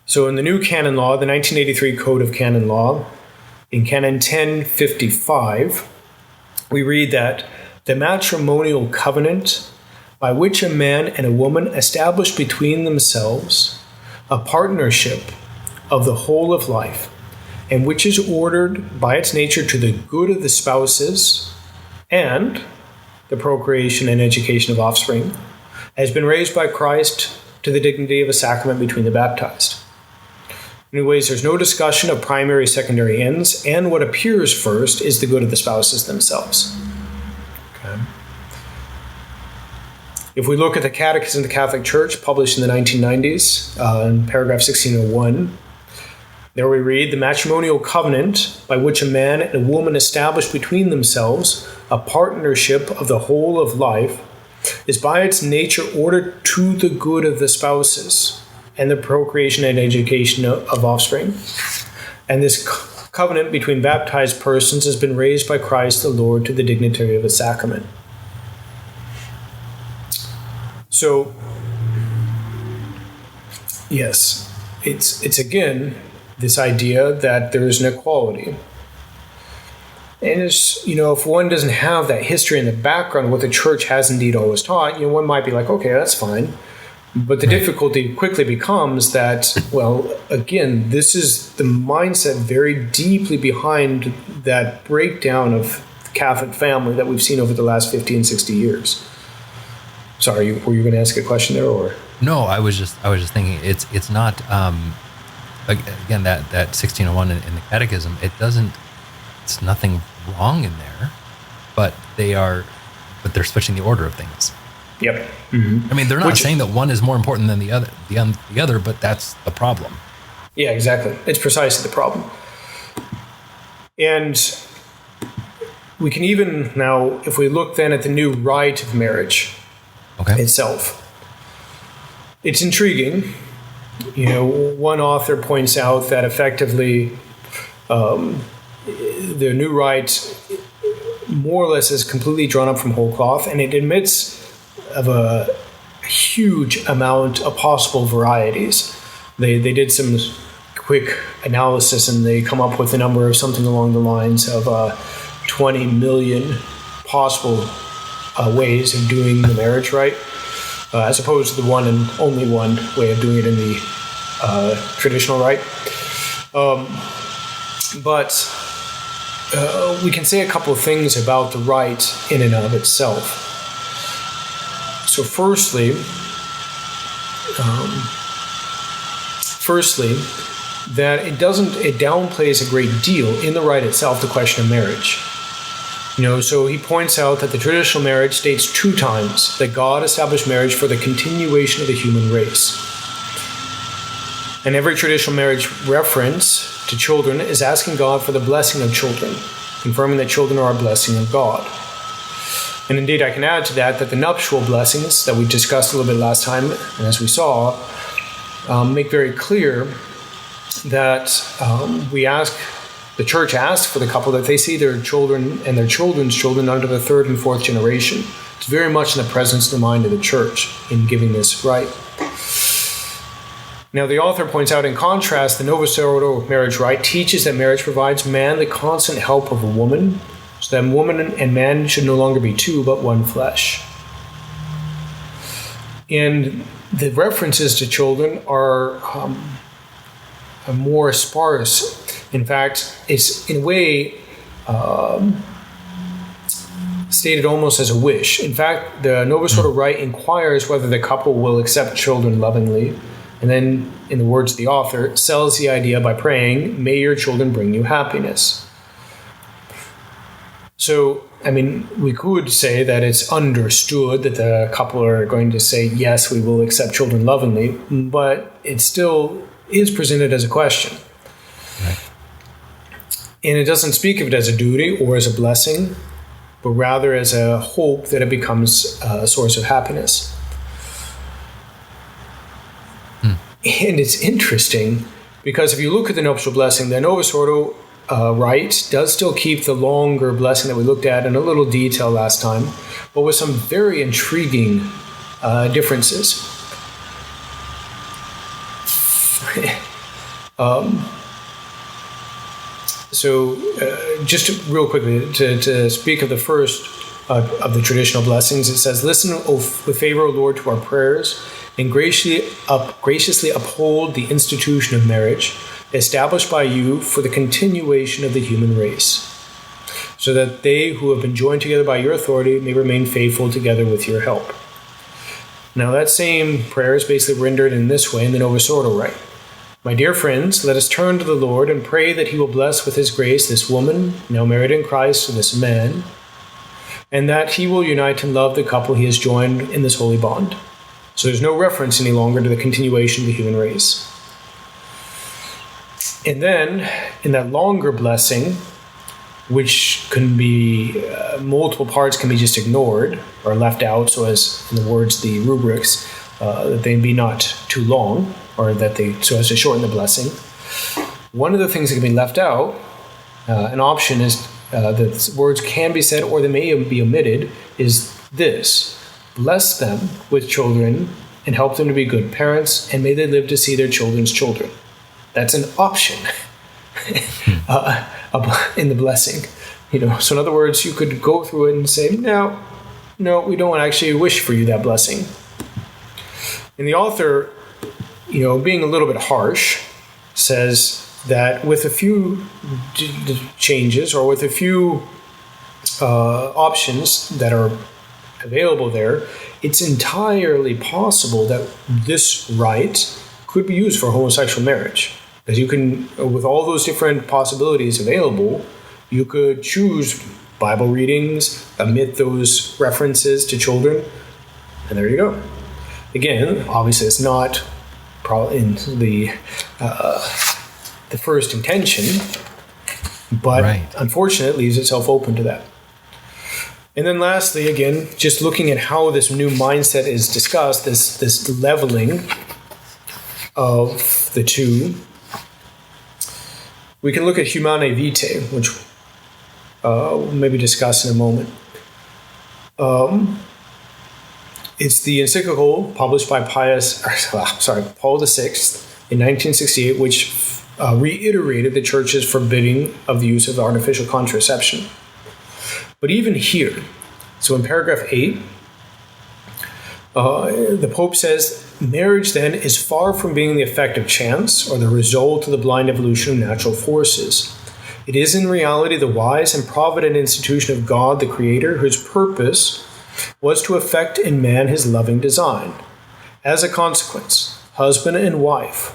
So in the new canon law, the 1983 Code of Canon Law, in Canon 1055, we read that the matrimonial covenant by which a man and a woman establish between themselves a partnership of the whole of life, and which is ordered by its nature to the good of the spouses and the procreation and education of offspring, has been raised by Christ to the dignity of a sacrament between the baptized. Anyways, there's no discussion of primary, secondary ends, and what appears first is the good of the spouses themselves. Okay. If we look at the Catechism of the Catholic Church, published in the 1990s, in paragraph 1601, there we read, the matrimonial covenant by which a man and a woman establish between themselves a partnership of the whole of life is by its nature ordered to the good of the spouses and the procreation and education of offspring. And this covenant between baptized persons has been raised by Christ the Lord to the dignity of a sacrament. So, yes, it's again this idea that there is an equality. And it's, if one doesn't have that history in the background, what the church has indeed always taught, one might be like, okay, that's fine. But the difficulty quickly becomes that, well, again, this is the mindset very deeply behind that breakdown of the Catholic family that we've seen over the last 50 and 60 years. Sorry, were you going to ask a question there, or? No, I was just thinking it's not, again, that 1601 in the Catechism, it's nothing wrong in there, but they're switching the order of things. Yep. Mm-hmm. I mean, they're not saying that one is more important than the other, but that's the problem. Yeah, exactly. It's precisely the problem. And we can even now, if we look then at the new rite of marriage itself, it's intriguing. One author points out that effectively the new rite more or less is completely drawn up from whole cloth, and it admits of a huge amount of possible varieties. They did some quick analysis, and they come up with a number of something along the lines of 20 million possible ways of doing the marriage rite, as opposed to the one and only one way of doing it in the traditional rite. But we can say a couple of things about the rite in and of itself. So firstly, that it downplays a great deal in the rite itself the question of marriage. So he points out that the traditional marriage states 2 times that God established marriage for the continuation of the human race. And every traditional marriage reference to children is asking God for the blessing of children, confirming that children are a blessing of God. And indeed, I can add to that the nuptial blessings that we discussed a little bit last time, and as we saw, make very clear that the church asks for the couple that they see their children and their children's children under the 3rd and 4th generation. It's very much in the presence of the mind of the church in giving this rite. Now, the author points out, in contrast, the Novus Ordo marriage rite teaches that marriage provides man the constant help of a woman, so that woman and man should no longer be 2, but one flesh. And the references to children are more sparse. In fact, it's in a way stated almost as a wish. In fact, the Novus Ordo rite inquires whether the couple will accept children lovingly, and then, in the words of the author, sells the idea by praying, "May your children bring you happiness." So, I mean, we could say that it's understood that the couple are going to say, yes, we will accept children lovingly, but it still is presented as a question. Right. And it doesn't speak of it as a duty or as a blessing, but rather as a hope that it becomes a source of happiness. And it's interesting because if you look at the nuptial blessing, the Novus Ordo rite does still keep the longer blessing that we looked at in a little detail last time, but with some very intriguing differences. So just real quickly, to speak of the first of the traditional blessings, it says, "Listen with favor, O Lord, to our prayers, and graciously uphold the institution of marriage, established by you for the continuation of the human race, so that they who have been joined together by your authority may remain faithful together with your help." Now that same prayer is basically rendered in this way in the Novus Ordo rite. "My dear friends, let us turn to the Lord and pray that he will bless with his grace this woman, now married in Christ, to this man, and that he will unite and love the couple he has joined in this holy bond." So there's no reference any longer to the continuation of the human race. And then, in that longer blessing, which can be multiple parts can be just ignored or left out, so as in the words, the rubrics, that they be not too long, or that they so as to shorten the blessing. One of the things that can be left out, an option is that words can be said or they may be omitted, is this: "Bless them with children and help them to be good parents, and may they live to see their children's children." That's an option in the blessing. So in other words, you could go through it and say, no, we don't actually wish for you that blessing. And the author, being a little bit harsh, says that with a few changes or with a few options that are available there, it's entirely possible that this rite could be used for homosexual marriage. Because you can, with all those different possibilities available, you could choose Bible readings, omit those references to children, and there you go. Again, obviously it's not in the first intention, but unfortunately it leaves itself open to that. And then lastly, again, just looking at how this new mindset is discussed, this leveling of the two, we can look at Humanae Vitae, which we'll maybe discuss in a moment. It's the encyclical published by Paul VI in 1968, which reiterated the Church's forbidding of the use of artificial contraception. But even here, so in paragraph 8, the Pope says, "Marriage then is far from being the effect of chance or the result of the blind evolution of natural forces. It is in reality the wise and provident institution of God the Creator, whose purpose was to effect in man his loving design. As a consequence, husband and wife,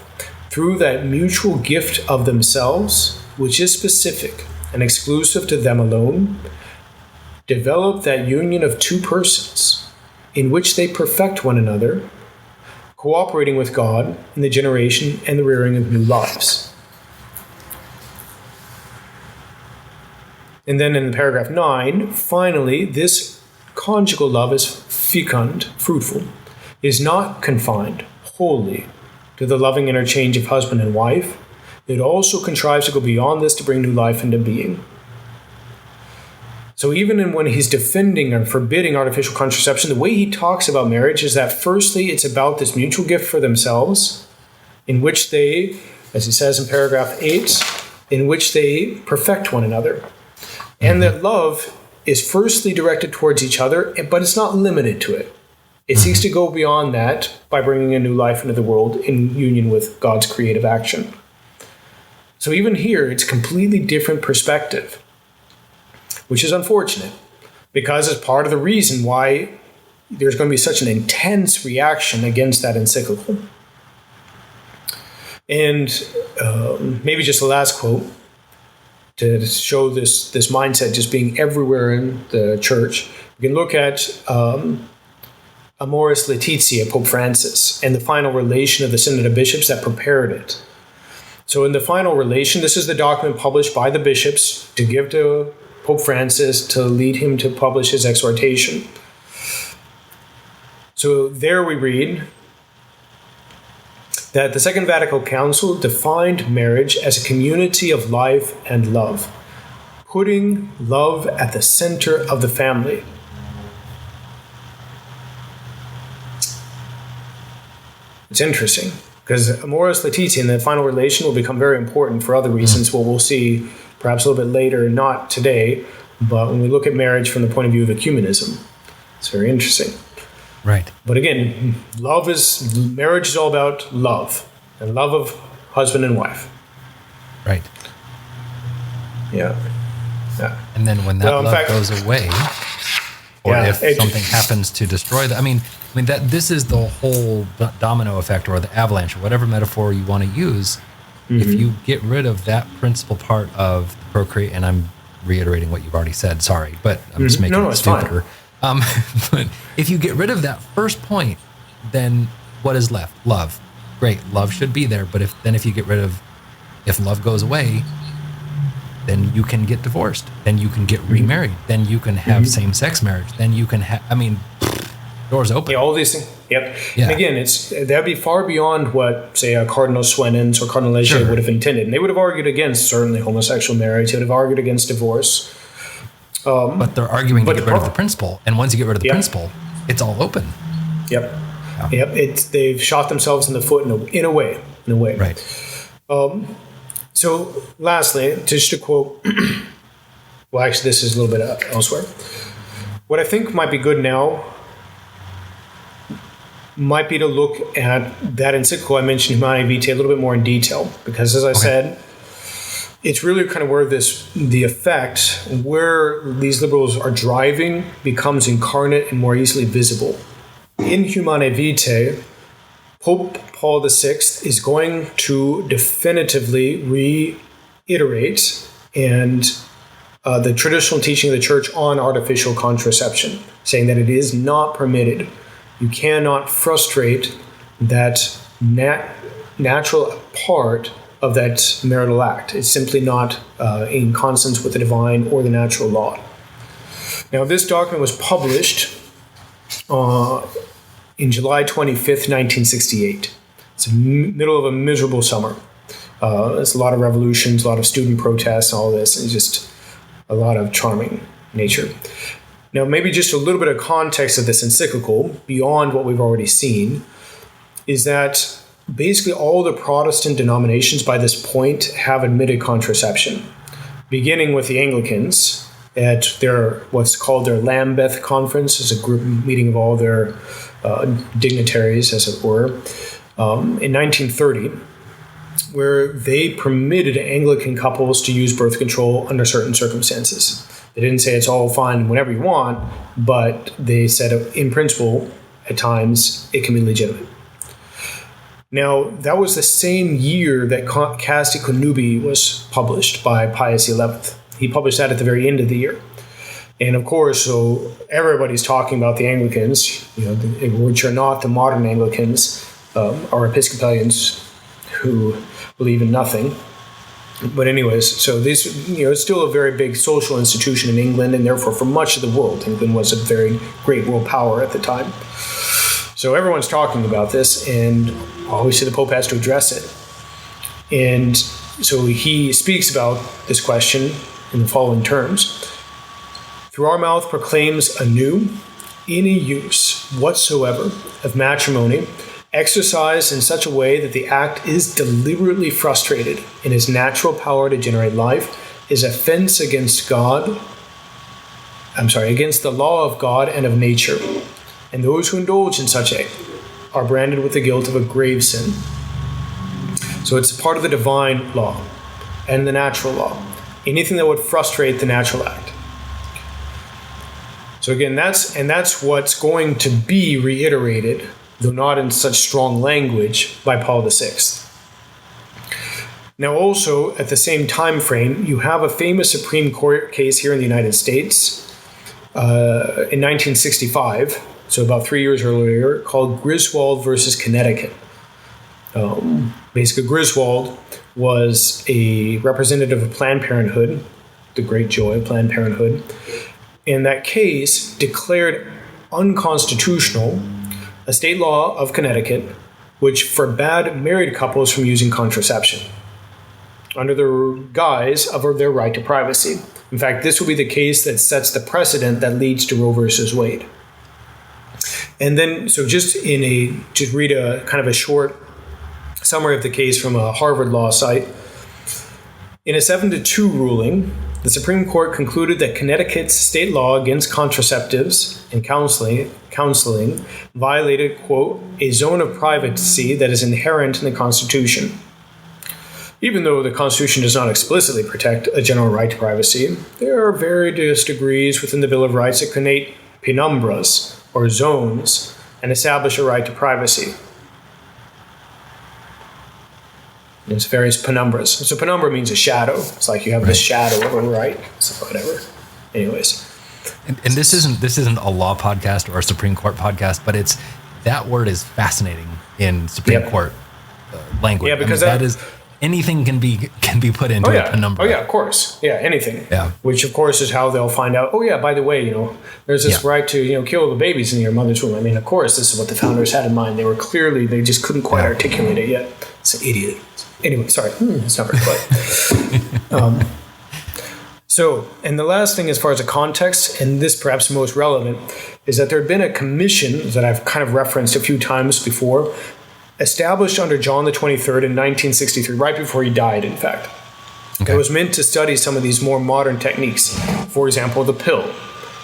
through that mutual gift of themselves, which is specific and exclusive to them alone, develop that union of two persons in which they perfect one another, cooperating with God in the generation and the rearing of new lives." And then in paragraph 9, finally, this conjugal love is fecund, fruitful, is not confined wholly to the loving interchange of husband and wife. It also contrives to go beyond this to bring new life into being. So even when he's defending and forbidding artificial contraception, the way he talks about marriage is that firstly, it's about this mutual gift for themselves, in which they, as he says in paragraph 8, in which they perfect one another. And that love is firstly directed towards each other, but it's not limited to it. It seeks to go beyond that by bringing a new life into the world in union with God's creative action. So even here, it's a completely different perspective, which is unfortunate, because it's part of the reason why there's going to be such an intense reaction against that encyclical. And maybe just the last quote. to show this mindset just being everywhere in the church, we can look at Amoris Laetitia, Pope Francis, and the final relation of the Synod of Bishops that prepared it. So in the final relation, this is the document published by the bishops to give to Pope Francis to lead him to publish his exhortation. So there we read that the Second Vatican Council defined marriage as a community of life and love, putting love at the center of the family. It's interesting, because Amoris Laetitia in the final relation will become very important for other reasons, what we'll see perhaps a little bit later, not today, but when we look at marriage from the point of view of ecumenism. It's very interesting. Right. But again, marriage is all about love, and love of husband and wife. Right. Yeah. And then when that love goes away, or if something happens to destroy that, I mean that this is the whole domino effect, or the avalanche, or whatever metaphor you want to use. Mm-hmm. If you get rid of that principal part of the procreate, and I'm reiterating what you've already said, sorry, but I'm just making it stupider. But if you get rid of that first point, then what is left? Love. Great, love should be there, but if you get rid of, if love goes away, then you can get divorced, then you can get remarried, then you can have same-sex marriage, then you can have, doors open. Yeah, all these things. Yep. Yeah. And again, that'd be far beyond what, say, Cardinal Swenens or Cardinal Leger would have intended. And they would have argued against, certainly, homosexual marriage. They would have argued against divorce. But they're arguing to get rid of the principle. And once you get rid of the principle, it's all open. Yep. Yeah. Yep. They've shot themselves in the foot in a way. Right. So, lastly, just to quote, well, actually, this is a little bit elsewhere. What I think might be good now might be to look at that encyclical I mentioned, Humanae Vitae, a little bit more in detail, because as I said, it's really kind of where the effect, where these liberals are driving, becomes incarnate and more easily visible. In Humanae Vitae, Pope Paul VI is going to definitively reiterate the traditional teaching of the Church on artificial contraception, saying that it is not permitted. You cannot frustrate that natural part of that marital act. It's simply not in consonance with the divine or the natural law. Now, this document was published in July 25th, 1968. It's the middle of a miserable summer. There's a lot of revolutions, a lot of student protests, all this, and just a lot of charming nature. Now, maybe just a little bit of context of this encyclical, beyond what we've already seen, is that basically all the Protestant denominations by this point have admitted contraception, beginning with the Anglicans at their what's called their Lambeth Conference, is a group meeting of all their dignitaries, as it were, in 1930, where they permitted Anglican couples to use birth control under certain circumstances. They didn't say it's all fine whenever you want, but they said in principle, at times, it can be legitimate. Now, that was the same year that Casti Connubii was published by Pius XI. He published that at the very end of the year. And of course, so everybody's talking about the Anglicans, which are not the modern Anglicans, or Episcopalians who believe in nothing. But anyways, so this, it's still a very big social institution in England, and therefore for much of the world, England was a very great world power at the time. So everyone's talking about this, and obviously the Pope has to address it. And so he speaks about this question in the following terms. Through our mouth proclaims anew any use whatsoever of matrimony exercised in such a way that the act is deliberately frustrated in its natural power to generate life is offense against against the law of God and of nature. And those who indulge in such act are branded with the guilt of a grave sin. So it's part of the divine law and the natural law. Anything that would frustrate the natural act. So again, that's what's going to be reiterated, though not in such strong language, by Paul VI. Now, also at the same time frame, you have a famous Supreme Court case here in the United States in 1965, so about 3 years earlier, called Griswold versus Connecticut. Basically, Griswold was a representative of Planned Parenthood, the great joy of Planned Parenthood. In that case, declared unconstitutional a state law of Connecticut which forbade married couples from using contraception under the guise of their right to privacy. In fact, this will be the case that sets the precedent that leads to Roe versus Wade. And then, so just to read a kind of a short summary of the case from a Harvard law site. In a 7-2 ruling, the Supreme Court concluded that Connecticut's state law against contraceptives and counseling violated, quote, a zone of privacy that is inherent in the Constitution. Even though the Constitution does not explicitly protect a general right to privacy, there are various degrees within the Bill of Rights that create penumbras, or zones, and establish a right to privacy. There's various penumbras. So penumbra means a shadow. It's like you have this shadow of a right. So whatever. Anyways. And this isn't a law podcast or a Supreme Court podcast, but that word is fascinating in Supreme Court language. Yeah, because that is anything can be put into a penumbra. Oh yeah, of course. Yeah, anything. Yeah. Which of course is how they'll find out. Oh yeah, by the way, there's this right to kill the babies in your mother's womb. I mean, of course, this is what the founders had in mind. They just couldn't quite articulate it yet. It's an idiot. Anyway, sorry, it's not very polite. So, and the last thing as far as the context, and this perhaps most relevant, is that there had been a commission that I've kind of referenced a few times before, established under John the 23rd in 1963, right before he died, in fact. Okay. It was meant to study some of these more modern techniques. For example, the pill,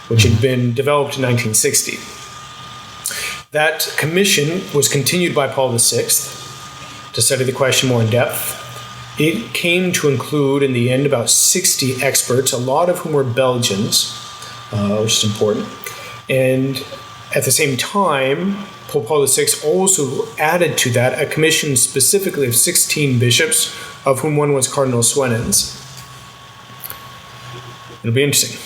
which had been developed in 1960. That commission was continued by Paul VI to study the question more in depth. It came to include, in the end, about 60 experts, a lot of whom were Belgians, which is important. And at the same time, Pope Paul VI also added to that a commission specifically of 16 bishops, of whom one was Cardinal Swenens. It'll be interesting.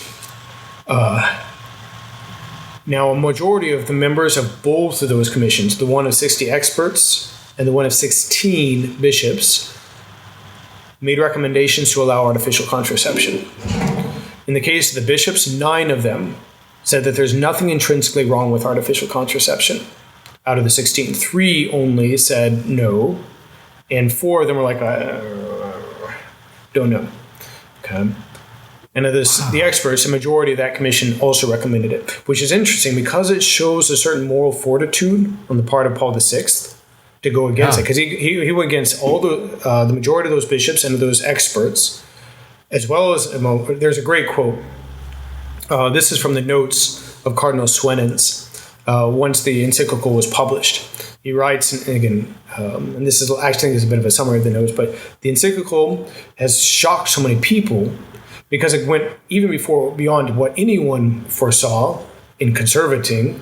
Now, a majority of the members of both of those commissions, the one of 60 experts and the one of 16 bishops, made recommendations to allow artificial contraception. In the case of the bishops, 9 of them said that there's nothing intrinsically wrong with artificial contraception. Out of the 16, 3 only said no, and 4 of them were like, don't know. Okay. And of the experts, the majority of that commission also recommended it, which is interesting because it shows a certain moral fortitude on the part of Paul VI to go against it, because he went against all the majority of those bishops and of those experts, as well as there's a great quote. This is from the notes of Cardinal Swenens once the encyclical was published. He writes, and again, and this is actually a bit of a summary of the notes, but the encyclical has shocked so many people because it went even beyond what anyone foresaw in conservatism.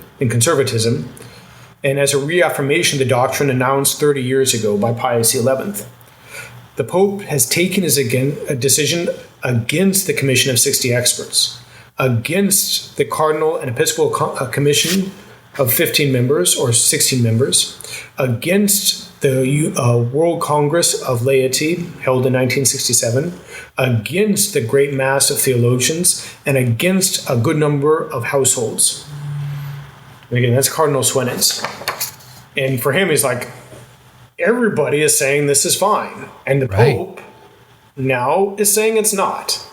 And as a reaffirmation of the doctrine announced 30 years ago by Pius XI. The Pope has taken a decision against the commission of 60 experts, against the Cardinal and Episcopal Commission of 15 members or 16 members, against the World Congress of Laity held in 1967, against the Great Mass of Theologians, and against a good number of households. And again, that's Cardinal Swenens. And for him, he's like, everybody is saying this is fine. And the Pope now is saying it's not.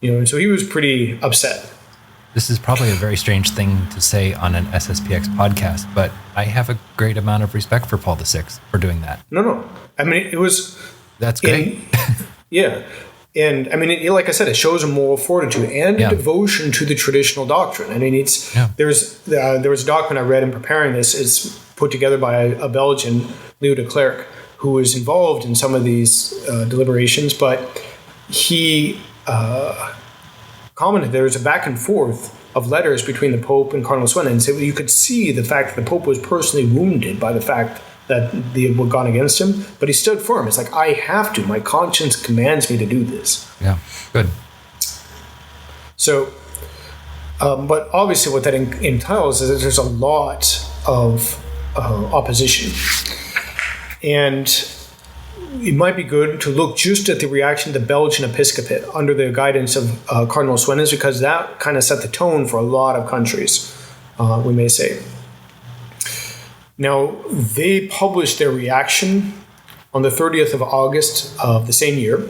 So he was pretty upset. This is probably a very strange thing to say on an SSPX podcast, but I have a great amount of respect for Paul VI for doing that. No. I mean, it was... That's great. Yeah. And I mean, like I said, it shows a moral fortitude and a devotion to the traditional doctrine. I mean, there was a document I read in preparing this. It's put together by a Belgian, Leo de Klerk, who was involved in some of these deliberations, but he commented there was a back and forth of letters between the Pope and Cardinal Swenens. You could see the fact that the Pope was personally wounded by the fact that they had gone against him, but he stood firm. It's like, I have to. My conscience commands me to do this. Yeah, good. So, but obviously what that entails is that there's a lot of opposition. And it might be good to look just at the reaction of the Belgian episcopate under the guidance of Cardinal Swenens, because that kind of set the tone for a lot of countries, we may say. Now, they published their reaction on the 30th of August of the same year.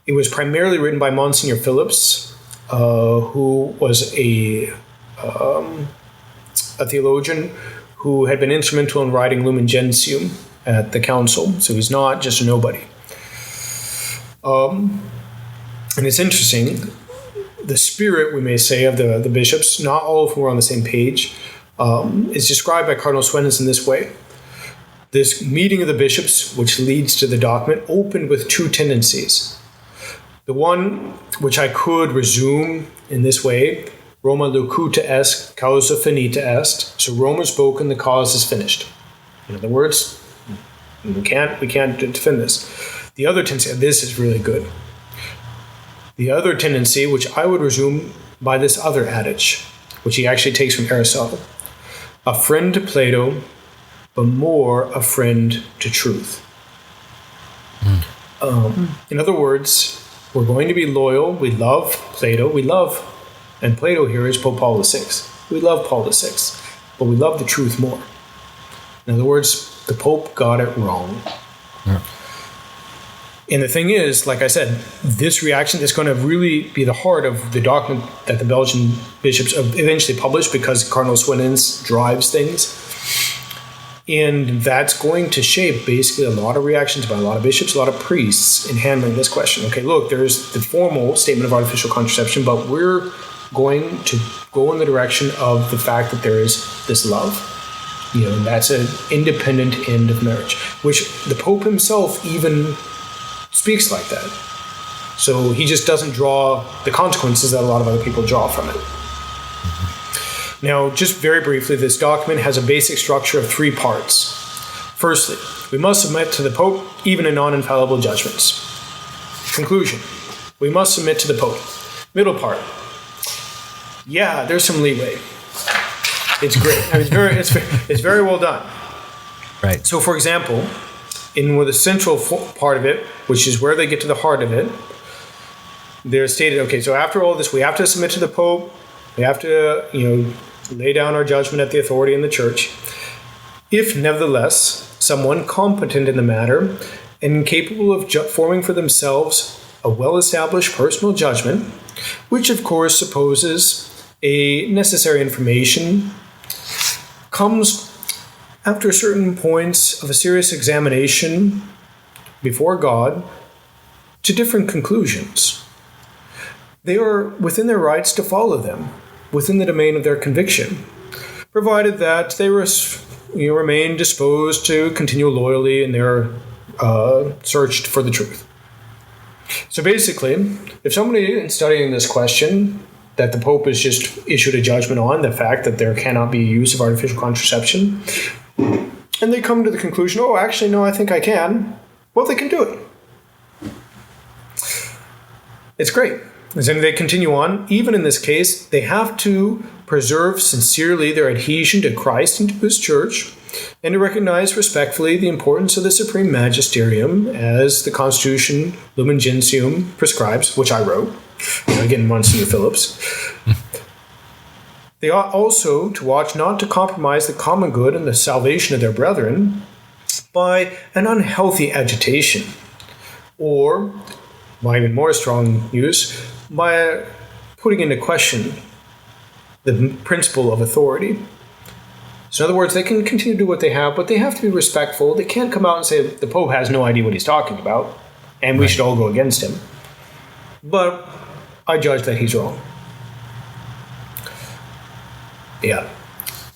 It was primarily written by Monsignor Phillips, who was a theologian who had been instrumental in writing Lumen Gentium at the council. So he's not just a nobody. And it's interesting, the spirit, we may say, of the bishops, not all of whom were on the same page, is described by Cardinal Swenens in this way. This meeting of the bishops, which leads to the document, opened with two tendencies. The one, which I could resume in this way, Roma locuta est, causa finita est. So Rome is spoken, the cause is finished. In other words, we can't defend this. The other tendency, this is really good. The other tendency, which I would resume by this other adage, which he actually takes from Aristotle. A friend to Plato, but more a friend to truth. In other words, we're going to be loyal. We love Plato. And Plato here is Pope Paul VI. We love Paul VI, but we love the truth more. In other words, the Pope got it wrong. Yeah. And the thing is, like I said, this reaction is going to really be the heart of the document that the Belgian bishops eventually published, because Cardinal Swenens drives things. And that's going to shape basically a lot of reactions by a lot of bishops, a lot of priests in handling this question. Okay, look, there's the formal statement of artificial contraception, but we're going to go in the direction of the fact that there is this love. And that's an independent end of marriage, which the Pope himself even speaks like that. So he just doesn't draw the consequences that a lot of other people draw from it. Now, just very briefly, this document has a basic structure of 3 parts. Firstly, we must submit to the Pope even in non-infallible judgments. Conclusion, we must submit to the Pope. Middle part, yeah, there's some leeway. It's great. I mean, it's very well done. Right. So, for example, in the central part of it, which is where they get to the heart of it, they're stated, okay, so after all this, we have to submit to the Pope. We have to, lay down our judgment at the authority in the church. If, nevertheless, someone competent in the matter and capable of forming for themselves a well-established personal judgment, which, of course, supposes a necessary information, comes after certain points of a serious examination before God to different conclusions. They are within their rights to follow them, within the domain of their conviction, provided that they remain disposed to continue loyally in their search for the truth. So basically, if somebody in studying this question that the Pope has just issued a judgment on, the fact that there cannot be use of artificial contraception, and they come to the conclusion, oh, actually, no, I think I can, well, they can do it. It's great. And then they continue on. Even in this case, they have to preserve sincerely their adhesion to Christ and to his church, and to recognize respectfully the importance of the Supreme Magisterium as the Constitution Lumen Gentium prescribes, which I wrote. Again, Monsignor Phillips. They ought also to watch not to compromise the common good and the salvation of their brethren by an unhealthy agitation, or, by even more strong use, by putting into question the principle of authority. So in other words, they can continue to do what they have, but they have to be respectful. They can't come out and say the Pope has no idea what he's talking about, and we should all go against him. But I judge that he's wrong. Yeah.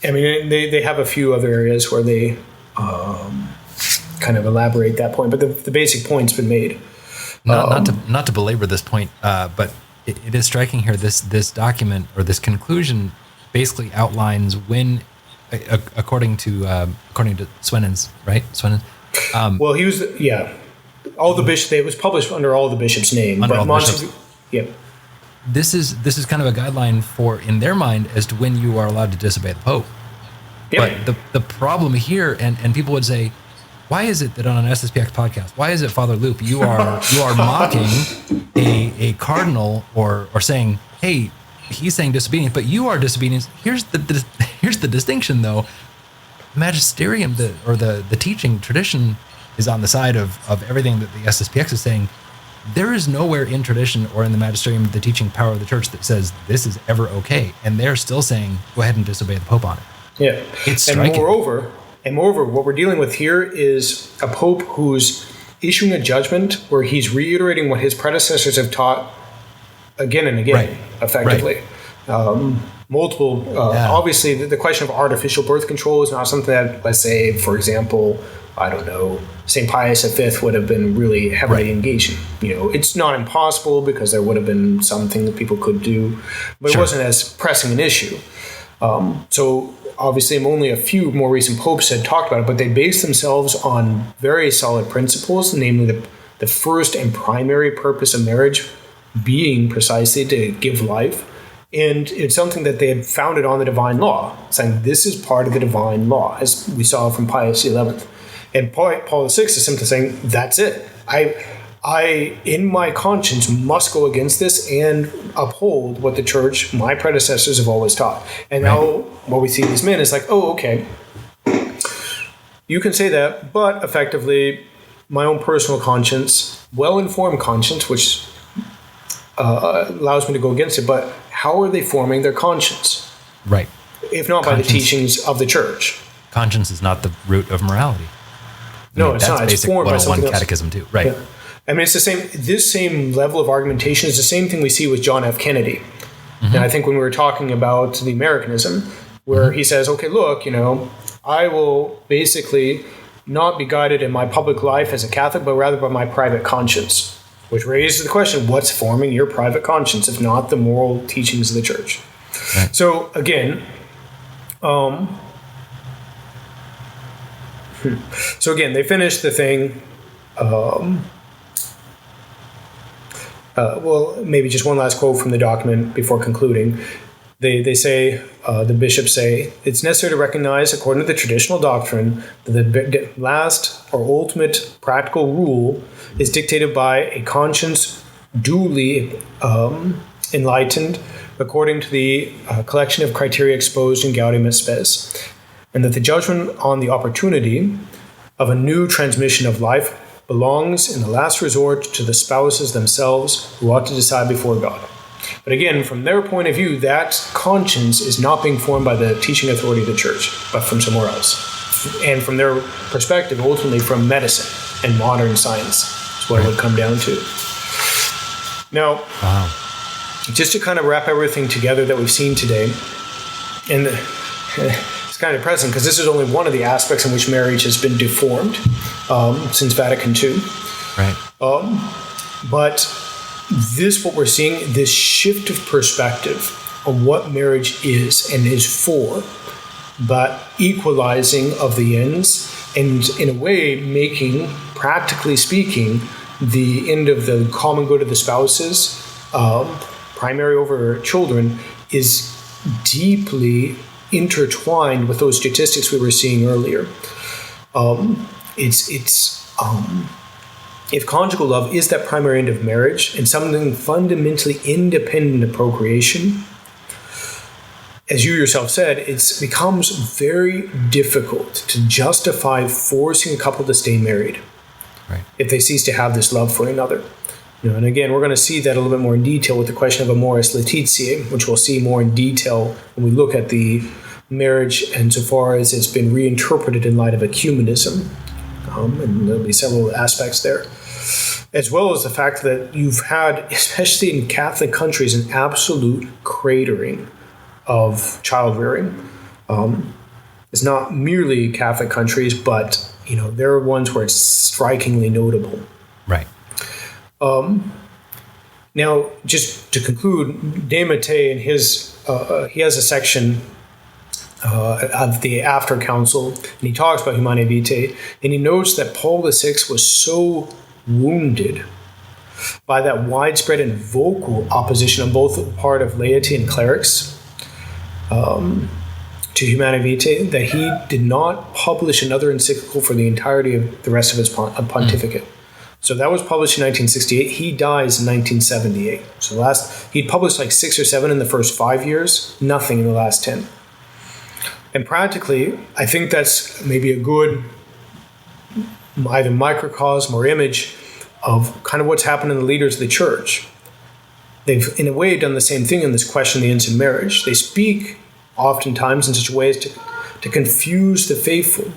I mean, they have a few other areas where they kind of elaborate that point, but the basic point's been made. Not to belabor this point, but it is striking here. This document or this conclusion basically outlines when according to Swennens, right? Swennens. Well, he was all the bishops. It was published under all the bishops' name, Under but all the bishops. Yeah. This is kind of a guideline for in their mind as to when you are allowed to disobey the Pope. Yep. But the problem here, and people would say, why is it that on an SSPX podcast, why is it, Father Loop, you are mocking a cardinal or saying, hey, he's saying disobedience, but you are disobedience. Here's the distinction, though. Magisterium, the teaching tradition is on the side of everything that the SSPX is saying. There is nowhere in tradition or in the magisterium, the teaching power of the church, that says this is ever okay. And they're still saying, go ahead and disobey the Pope on it. Yeah. It's striking. And moreover, what we're dealing with here is a Pope who's issuing a judgment where he's reiterating what his predecessors have taught again and again, effectively. Right. Obviously, the question of artificial birth control is not something that, let's say, for example, I don't know, St. Pius V would have been really heavily engaged in. It's not impossible because there would have been something that people could do, but it wasn't as pressing an issue. So obviously, only a few more recent popes had talked about it, but they based themselves on very solid principles, namely the first and primary purpose of marriage being precisely to give life. And it's something that they had founded on the divine law, saying this is part of the divine law, as we saw from Pius XI. And Paul VI is simply saying, that's it. I, in my conscience, must go against this and uphold what the church, my predecessors, have always taught. And now what we see these men is like, oh, okay, you can say that, but effectively, my own personal conscience, well-informed conscience, which allows me to go against it, but how are they forming their conscience? Right. If not by the teachings of the church. Conscience is not the root of morality. No, it's not. It's formed by something else. Catechism too. Right. Yeah. I mean, it's the same. This same level of argumentation is the same thing we see with John F. Kennedy. Mm-hmm. And I think when we were talking about the Americanism, where he says, okay, look, I will basically not be guided in my public life as a Catholic, but rather by my private conscience, which raises the question, what's forming your private conscience, if not the moral teachings of the church? Right. So again, they finished the thing. Maybe just one last quote from the document before concluding. They say, the bishops say, it's necessary to recognize, according to the traditional doctrine, that the last or ultimate practical rule is dictated by a conscience duly enlightened according to the collection of criteria exposed in Gaudium et Spes, and that the judgment on the opportunity of a new transmission of life belongs in the last resort to the spouses themselves, who ought to decide before God. But again, from their point of view, that conscience is not being formed by the teaching authority of the church, but from somewhere else. And from their perspective, ultimately from medicine and modern science is what it would come down to. Now, just to kind of wrap everything together that we've seen today, and it's kind of depressing because this is only one of the aspects in which marriage has been deformed since Vatican II. Right. But what we're seeing, this shift of perspective on what marriage is and is for, but equalizing of the ends, and in a way making, practically speaking, the end of the common good of the spouses, primary over children, is deeply intertwined with those statistics we were seeing earlier. If conjugal love is that primary end of marriage and something fundamentally independent of procreation, as you yourself said, it becomes very difficult to justify forcing a couple to stay married if they cease to have this love for another. And again, we're going to see that a little bit more in detail with the question of amoris laetitia, which we'll see more in detail when we look at the marriage insofar as it's been reinterpreted in light of ecumenism. And there'll be several aspects there, as well as the fact that you've had, especially in Catholic countries, an absolute cratering of child rearing. It's not merely Catholic countries, but there are ones where it's strikingly notable. Right. Now, just to conclude, De Mattei in his he has a section of the After Council, and he talks about Humanae Vitae, and he notes that Paul VI was so wounded by that widespread and vocal opposition on both the part of laity and clerics to Humanae Vitae that he did not publish another encyclical for the entirety of the rest of his pontificate. So that was published in 1968. He dies in 1978. So he'd published like 6 or 7 in the first 5 years, nothing in the last 10. And practically, I think that's maybe a good either microcosm or image of kind of what's happened in the leaders of the church. They've, in a way, done the same thing in this question of the infant marriage. They speak oftentimes in such a way as to confuse the faithful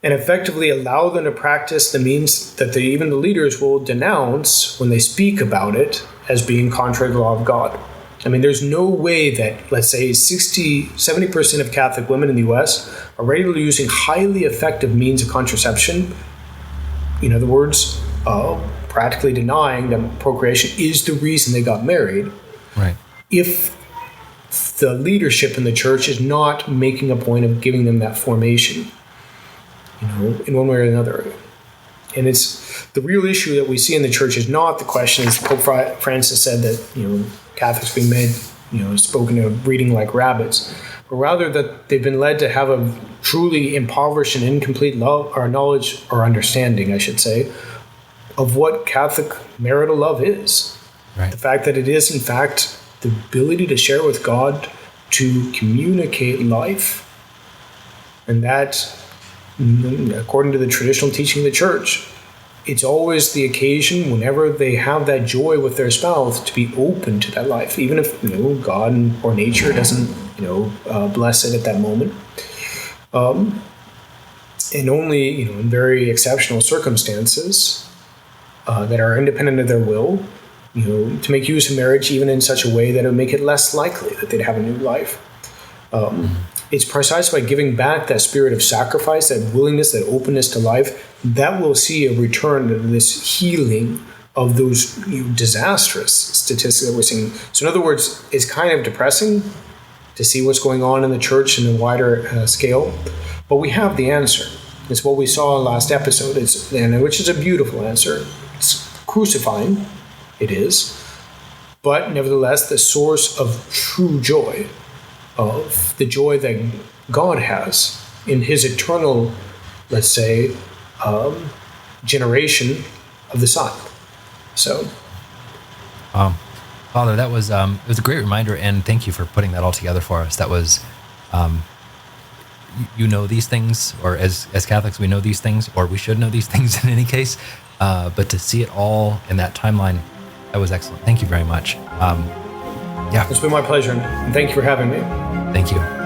and effectively allow them to practice the means that even the leaders will denounce when they speak about it as being contrary to the law of God. I mean, there's no way that, let's say, 70% of Catholic women in the U.S. are regularly using highly effective means of contraception. In other words, practically denying that procreation is the reason they got married. Right. If the leadership in the church is not making a point of giving them that formation, in one way or another. And it's the real issue that we see in the church is not the question, as Pope Francis said, that, Catholics being made, spoken of reading like rabbits, but rather that they've been led to have a truly impoverished and incomplete love or knowledge or understanding, I should say, of what Catholic marital love is. Right. The fact that it is, in fact, the ability to share with God, to communicate life. And that, according to the traditional teaching of the church, it's always the occasion whenever they have that joy with their spouse to be open to that life, even if God or nature doesn't bless it at that moment, and only in very exceptional circumstances that are independent of their will, to make use of marriage even in such a way that it would make it less likely that they'd have a new life. It's precisely by giving back that spirit of sacrifice, that willingness, that openness to life, that will see a return to this healing of those disastrous statistics that we're seeing. So in other words, it's kind of depressing to see what's going on in the church in a wider scale, but we have the answer. It's what we saw in the last episode, which is a beautiful answer. It's crucifying, it is, but nevertheless the source of true joy, of the joy that God has in his eternal, let's say, generation of the Son. So, Father, that was it was a great reminder, and thank you for putting that all together for us. That was, these things, or as Catholics we know these things, or we should know these things in any case. But to see it all in that timeline, that was excellent. Thank you very much. It's been my pleasure, and thank you for having me. Thank you.